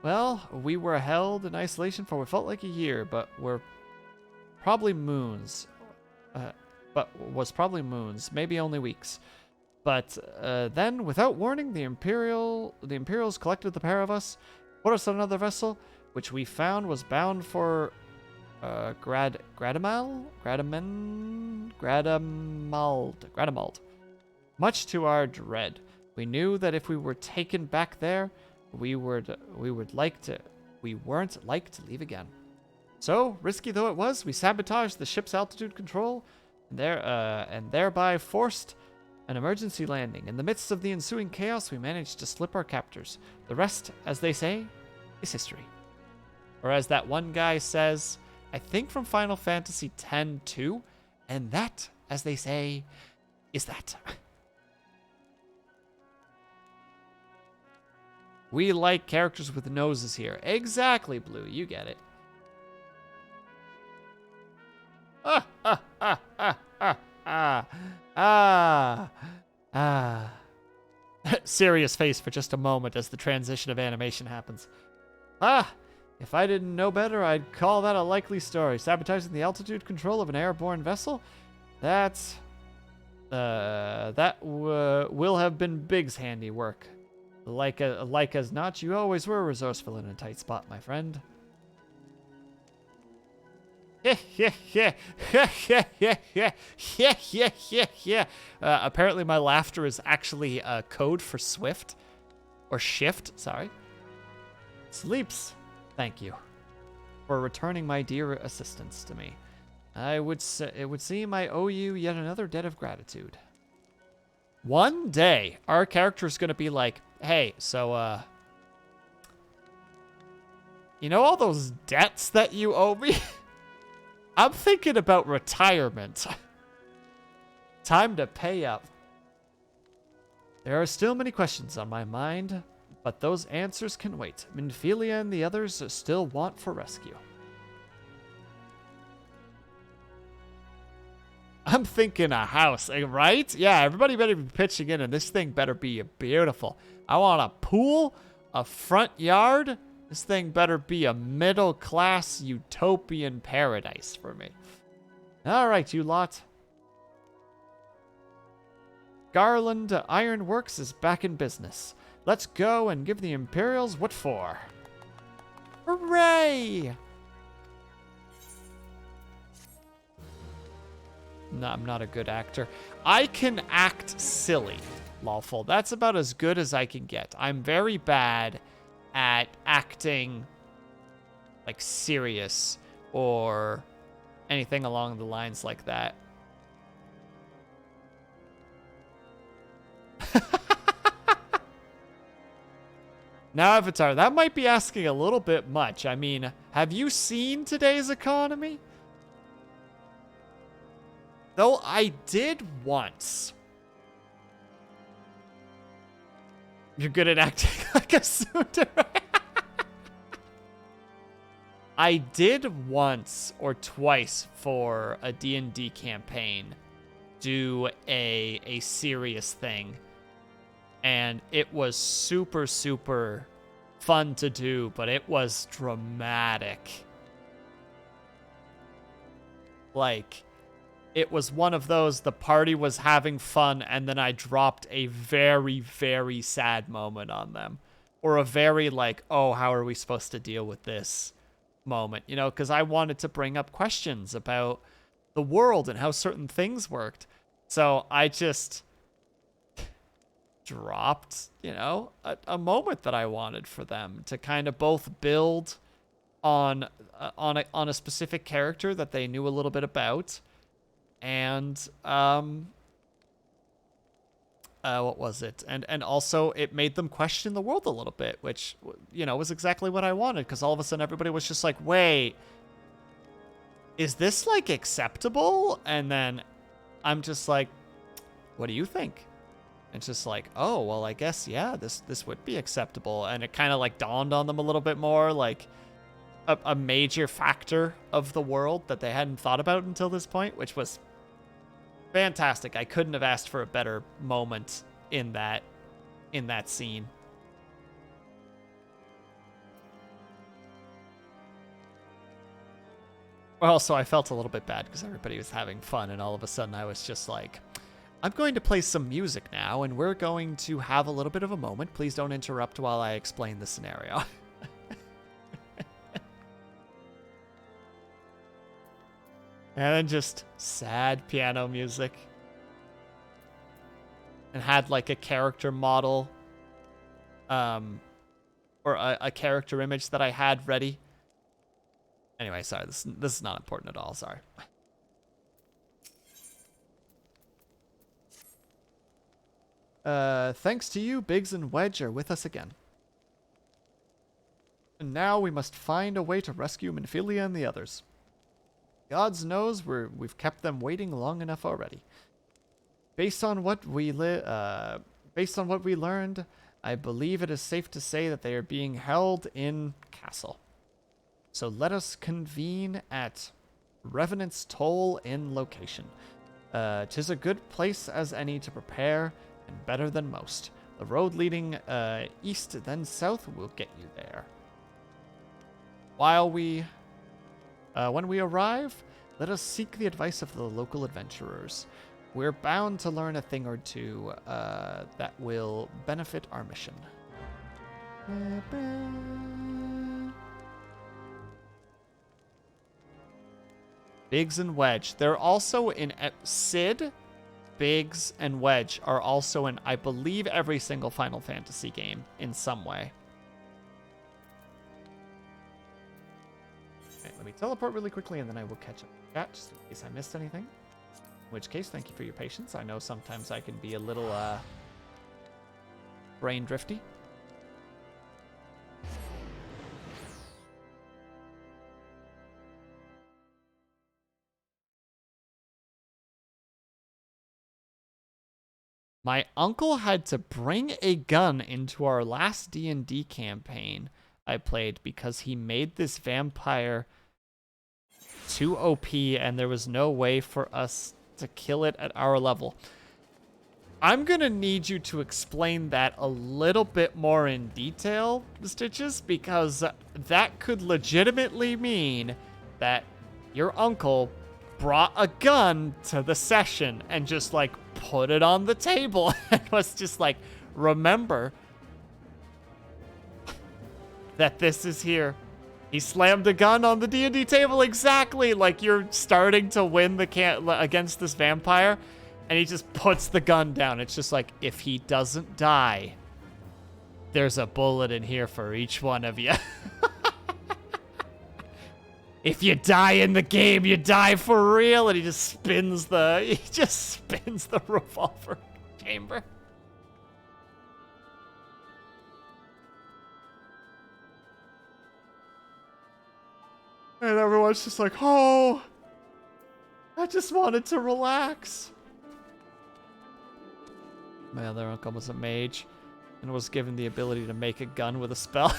Well, we were held in isolation for what felt like a year, but were probably moons. Maybe only weeks. But then, without warning, the Imperials collected the pair of us, put us on another vessel, which we found was bound for Gradamald. Much to our dread, we knew that if we were taken back there, we weren't like to leave again. So, risky though it was, we sabotaged the ship's altitude control, and thereby forced an emergency landing. In the midst of the ensuing chaos, we managed to slip our captors. The rest, as they say, is history. Or as that one guy says, I think from Final Fantasy X too, and that, as they say, is that. We like characters with noses here. Exactly, Blue. You get it. Ah, ah, ah, ah, ah, ah, ah, ah. Serious face for just a moment as the transition of animation happens. Ah, if I didn't know better, I'd call that a likely story. Sabotaging the altitude control of an airborne vessel? That will have been Big's handiwork. Like as not, you always were resourceful in a tight spot, my friend. Apparently my laughter is actually code for Swift. Or Shift, sorry. Sleeps, thank you for returning my dear assistance to me. It would seem I owe you yet another debt of gratitude. One day, our character's gonna be like, hey, so, you know all those debts that you owe me? I'm thinking about retirement. Time to pay up. There are still many questions on my mind, but those answers can wait. Minfilia and the others still want for rescue. I'm thinking a house, right? Yeah, everybody better be pitching in, and this thing better be beautiful. I want a pool, a front yard. This thing better be a middle-class utopian paradise for me. All right, you lot. Garland Ironworks is back in business. Let's go and give the Imperials what for. Hooray! No, I'm not a good actor. I can act silly, lawful. That's about as good as I can get. I'm very bad at acting like serious or anything along the lines like that. Now, Avatar, that might be asking a little bit much. I mean, have you seen today's economy? Though I did once. You're good at acting like a tsundere. I did once or twice for a D&D campaign do a serious thing. And it was super, super fun to do, but it was dramatic. Like, it was one of those, the party was having fun, and then I dropped a very, very sad moment on them. Or a very, like, oh, how are we supposed to deal with this moment? You know, because I wanted to bring up questions about the world and how certain things worked. So I just dropped, you know, a moment that I wanted for them to kind of both build on a specific character that they knew a little bit about, and what was it? And also it made them question the world a little bit, which, you know, was exactly what I wanted, because all of a sudden everybody was just like, wait, is this like acceptable? And then I'm just like, what do you think? It's just like, oh, well, I guess, yeah, this would be acceptable. And it kind of like dawned on them a little bit more, like a major factor of the world that they hadn't thought about until this point, which was fantastic. I couldn't have asked for a better moment in that scene. Also, I felt a little bit bad because everybody was having fun, and all of a sudden I was just like, I'm going to play some music now, and we're going to have a little bit of a moment. Please don't interrupt while I explain the scenario. And then just sad piano music. And had like a character model, or a character image that I had ready. Anyway, sorry, this is not important at all, sorry. Thanks to you, Biggs and Wedge are with us again. And now we must find a way to rescue Minfilia and the others. Gods knows we've kept them waiting long enough already. Based on what we learned, I believe it is safe to say that they are being held in castle. So let us convene at Revenant's Toll in location. 'Tis a good place as any to prepare, and better than most. The road leading east then south will get you there. When we arrive, let us seek the advice of the local adventurers. We're bound to learn a thing or two that will benefit our mission. Biggs and Wedge. They're also in Sid, Biggs, and Wedge are also in, I believe, every single Final Fantasy game in some way. Okay, let me teleport really quickly and then I will catch up with chat just in case I missed anything. In which case, thank you for your patience. I know sometimes I can be a little brain drifty. My uncle had to bring a gun into our last D&D campaign I played because he made this vampire too OP and there was no way for us to kill it at our level. I'm gonna need you to explain that a little bit more in detail, Stitches, because that could legitimately mean that your uncle brought a gun to the session and just like put it on the table and was just like, remember that this is here. He slammed a gun on the D&D table exactly like you're starting to win the against this vampire, and he just puts the gun down. It's just like, if he doesn't die, there's a bullet in here for each one of you. If you die in the game, you die for real. And he just spins the revolver chamber. And everyone's just like, oh, I just wanted to relax. My other uncle was a mage and was given the ability to make a gun with a spell.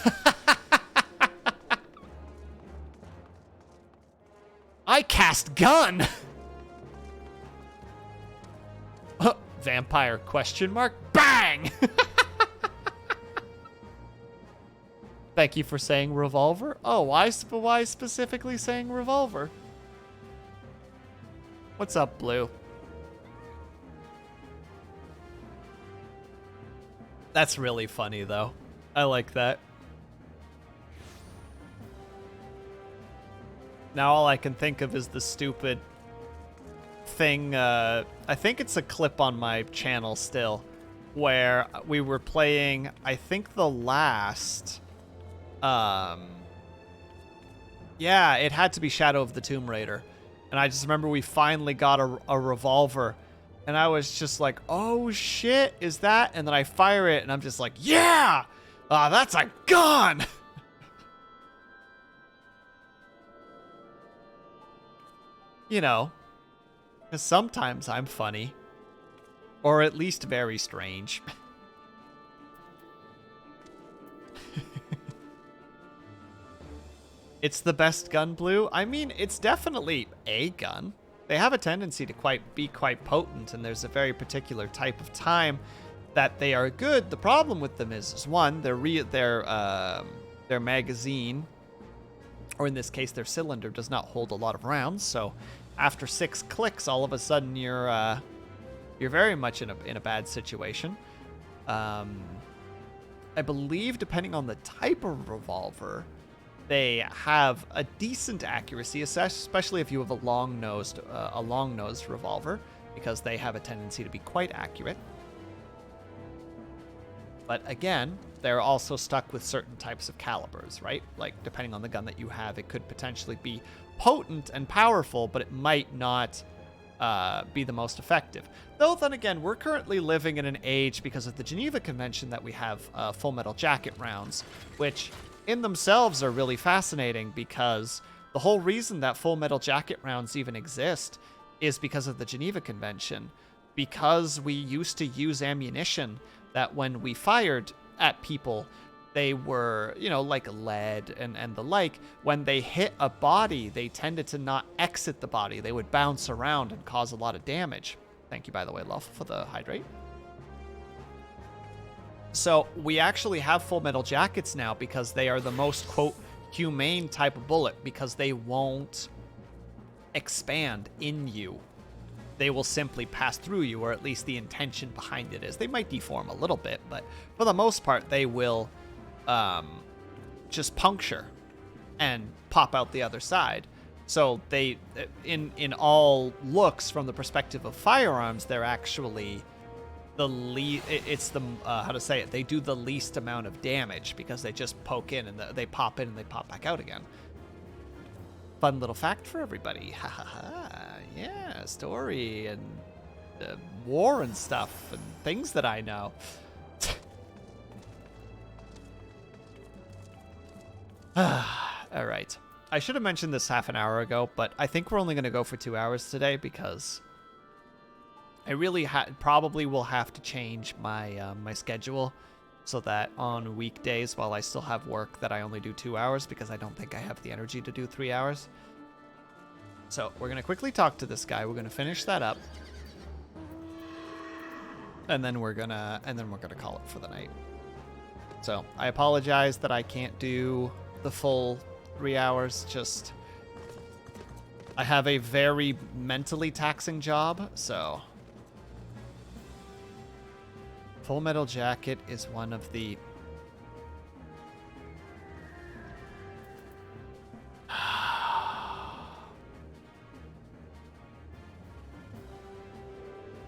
I cast gun! Vampire question mark? Bang! Thank you for saying revolver. Oh, why specifically saying revolver? What's up, Blue? That's really funny, though. I like that. Now all I can think of is the stupid thing, I think it's a clip on my channel still, where we were playing, I think the last, yeah, it had to be Shadow of the Tomb Raider. And I just remember we finally got a revolver, and I was just like, oh shit, is that? And then I fire it, and I'm just like, yeah! That's a gun! You know, because sometimes I'm funny. Or at least very strange. It's the best gun, Blue. I mean, it's definitely a gun. They have a tendency to be quite potent, and there's a very particular type of time that they are good. The problem with them is one, their magazine, or in this case, their cylinder, does not hold a lot of rounds. So after 6 clicks, all of a sudden you're very much in a bad situation. I believe, depending on the type of revolver, they have a decent accuracy, especially if you have a long-nosed revolver, because they have a tendency to be quite accurate. But again, they're also stuck with certain types of calibers, right? Like, depending on the gun that you have, it could potentially be potent and powerful, but it might not be the most effective. Though, then again, we're currently living in an age, because of the Geneva Convention, that we have Full Metal Jacket rounds, which in themselves are really fascinating because the whole reason that Full Metal Jacket rounds even exist is because of the Geneva Convention. Because we used to use ammunition that when we fired at people, they were, you know, like lead and the like. When they hit a body, they tended to not exit the body. They would bounce around and cause a lot of damage. Thank you, by the way, Lawful, for the hydrate. So we actually have Full Metal Jackets now because they are the most, quote, humane type of bullet because they won't expand in you. They will simply pass through you, or at least the intention behind it is. They might deform a little bit, but for the most part, they will just puncture and pop out the other side. So they, in all looks from the perspective of firearms, they're actually the least, it's the, how to say it, they do the least amount of damage because they just poke in and they pop in and they pop back out again. Fun little fact for everybody. Ha ha ha. Yeah, story and war and stuff and things that I know. All right. I should have mentioned this half an hour ago, but I think we're only going to go for 2 hours today because I really probably will have to change my my schedule so that on weekdays while I still have work that I only do 2 hours because I don't think I have the energy to do 3 hours. So we're going to quickly talk to this guy. We're going to finish that up. And then we're going to call it for the night. So I apologize that I can't do the full 3 hours. Just I have a very mentally taxing job, so Full Metal Jacket is one of the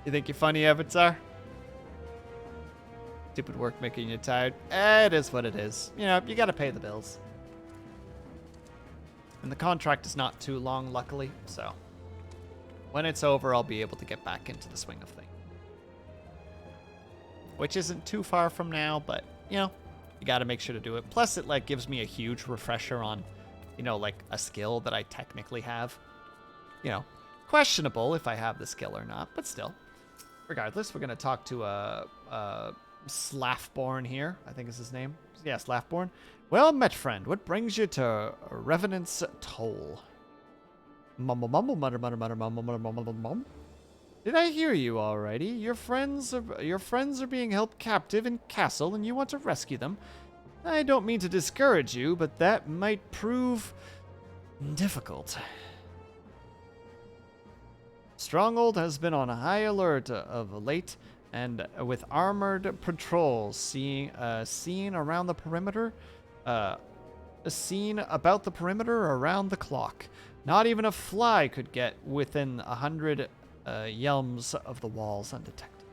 You think you're funny, Avatar? Stupid work making you tired. It is what it is. You know, you gotta pay the bills. And the contract is not too long, luckily, so when it's over, I'll be able to get back into the swing of things. Which isn't too far from now, but, you know, you gotta make sure to do it. Plus, it, like, gives me a huge refresher on, you know, like, a skill that I technically have. You know, questionable if I have the skill or not, but still. Regardless, we're gonna talk to Slaffborn here. I think is his name. Yeah, Slaffborn. Well met, friend. What brings you to Revenant's Toll? Mumble, mumble, mutter, mutter, mutter, mumble, mutter, mumble, mumble. Did I hear you alrighty? Your friends are being held captive in castle, and you want to rescue them. I don't mean to discourage you, but that might prove difficult. Stronghold has been on high alert of late, and with armored patrols seen around the perimeter, seen about the perimeter around the clock. Not even a fly could get within 100 yelms of the walls undetected.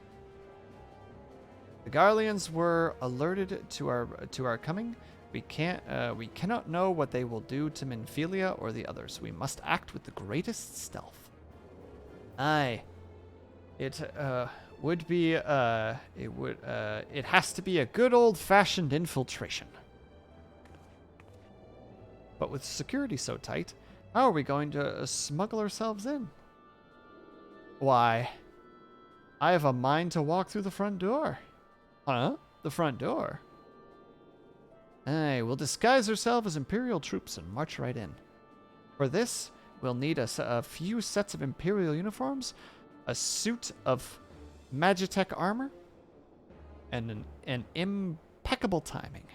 The Garleans were alerted to our coming. We cannot know what they will do to Minfilia or the others. We must act with the greatest stealth. Aye. It has to be a good old-fashioned infiltration. But with security so tight, how are we going to smuggle ourselves in? Why, I have a mind to walk through the front door. Huh? The front door? Aye, we'll disguise ourselves as Imperial troops and march right in. For this, we'll need a few sets of Imperial uniforms, a suit of Magitech armor, and an impeccable timing.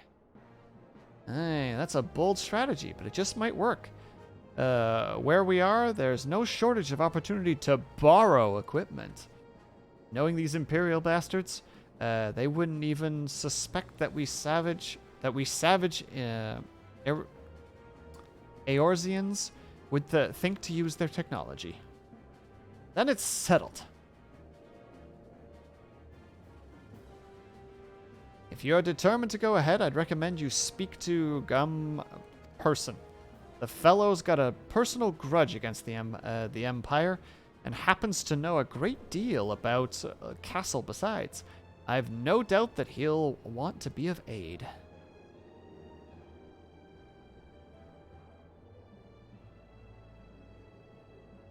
Aye, that's a bold strategy, but it just might work. Where we are, there's no shortage of opportunity to borrow equipment. Knowing these Imperial bastards, they wouldn't even suspect that we savage Eorzeans would think to use their technology. Then it's settled. If you're determined to go ahead, I'd recommend you speak to Gum Person. The fellow's got a personal grudge against the Empire and happens to know a great deal about Castle besides. I've no doubt that he'll want to be of aid.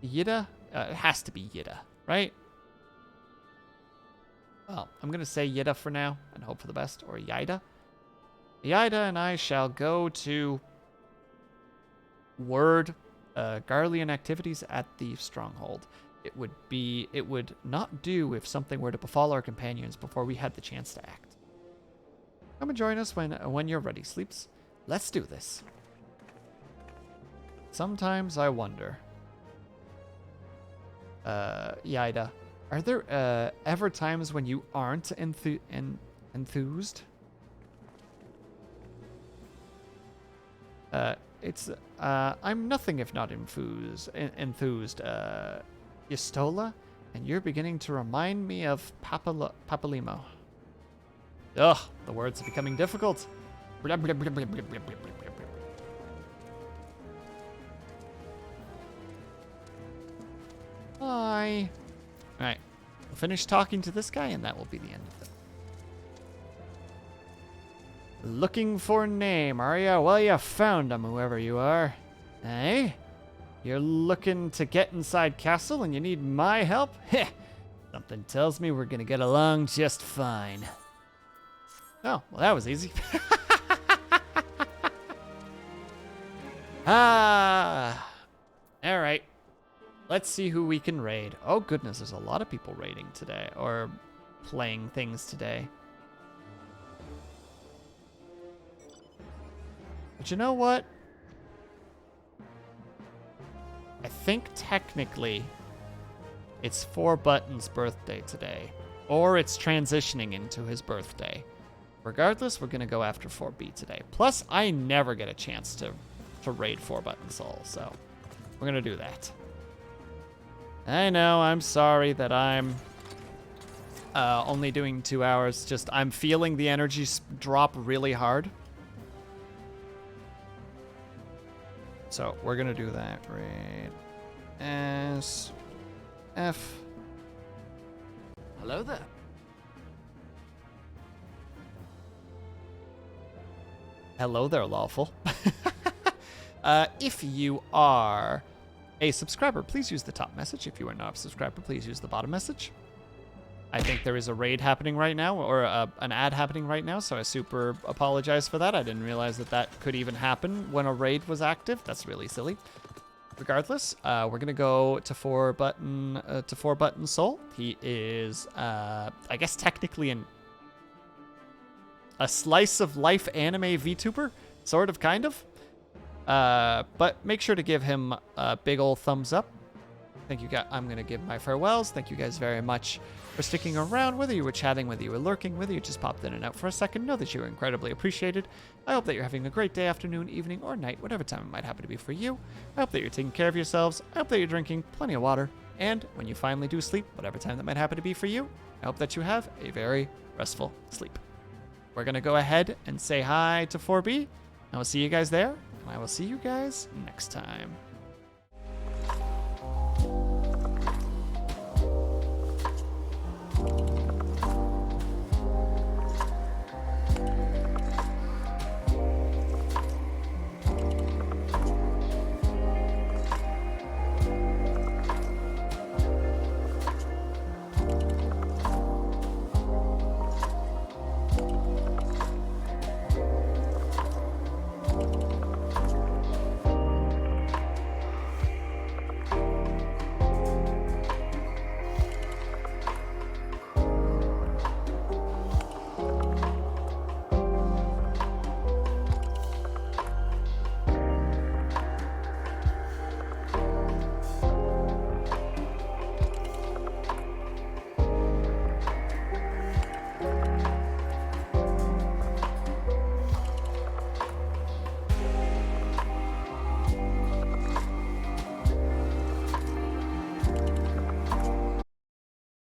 Yida? It has to be Yida, right? Well, I'm going to say Yida for now and hope for the best, or Yida. Yida and I shall go to Garlean activities at the stronghold. It would not do if something were to befall our companions before we had the chance to act. Come and join us when you're ready, Sleeps. Let's do this. Sometimes I wonder. Yida, are there ever times when you aren't enthused? I'm nothing if not enthused, Yistola, and you're beginning to remind me of Papalimo. Ugh, the words are becoming difficult. Hi. Alright, we'll finish talking to this guy, and that will be the end of it. Looking for a name, are ya? Well, you found him, whoever you are. Hey? You're looking to get inside castle and you need my help? Heh! Something tells me we're gonna get along just fine. Oh, well that was easy. Alright. Let's see who we can raid. Oh goodness, there's a lot of people raiding today, or playing things today. But you know what? I think technically it's 4Button's birthday today. Or it's transitioning into his birthday. Regardless, we're going to go after 4B today. Plus, I never get a chance to raid 4Button Soul, so we're going to do that. I know, I'm sorry that I'm only doing 2 hours. Just, I'm feeling the energy drop really hard. So we're gonna do that. Raid S F. Hello there. Hello there, lawful. If you are a subscriber, please use the top message. If you are not a subscriber, please use the bottom message. I think there is a raid happening right now, or an ad happening right now, so I super apologize for that. I didn't realize that that could even happen when a raid was active. That's really silly. Regardless, we're gonna go to 4Button Soul. He is, I guess, technically a slice of life anime VTuber, sort of, kind of. But make sure to give him a big old thumbs up. Thank you guys. I'm gonna give my farewells. Thank you guys very much for sticking around, whether you were chatting, whether you were lurking, whether you just popped in and out for a second. Know that you are incredibly appreciated. I hope that you're having a great day, afternoon, evening, or night, whatever time it might happen to be for you. I hope that you're taking care of yourselves. I hope that you're drinking plenty of water. And when you finally do sleep, whatever time that might happen to be for you, I hope that you have a very restful sleep. We're going to go ahead and say hi to 4B. I will see you guys there, and I will see you guys next time.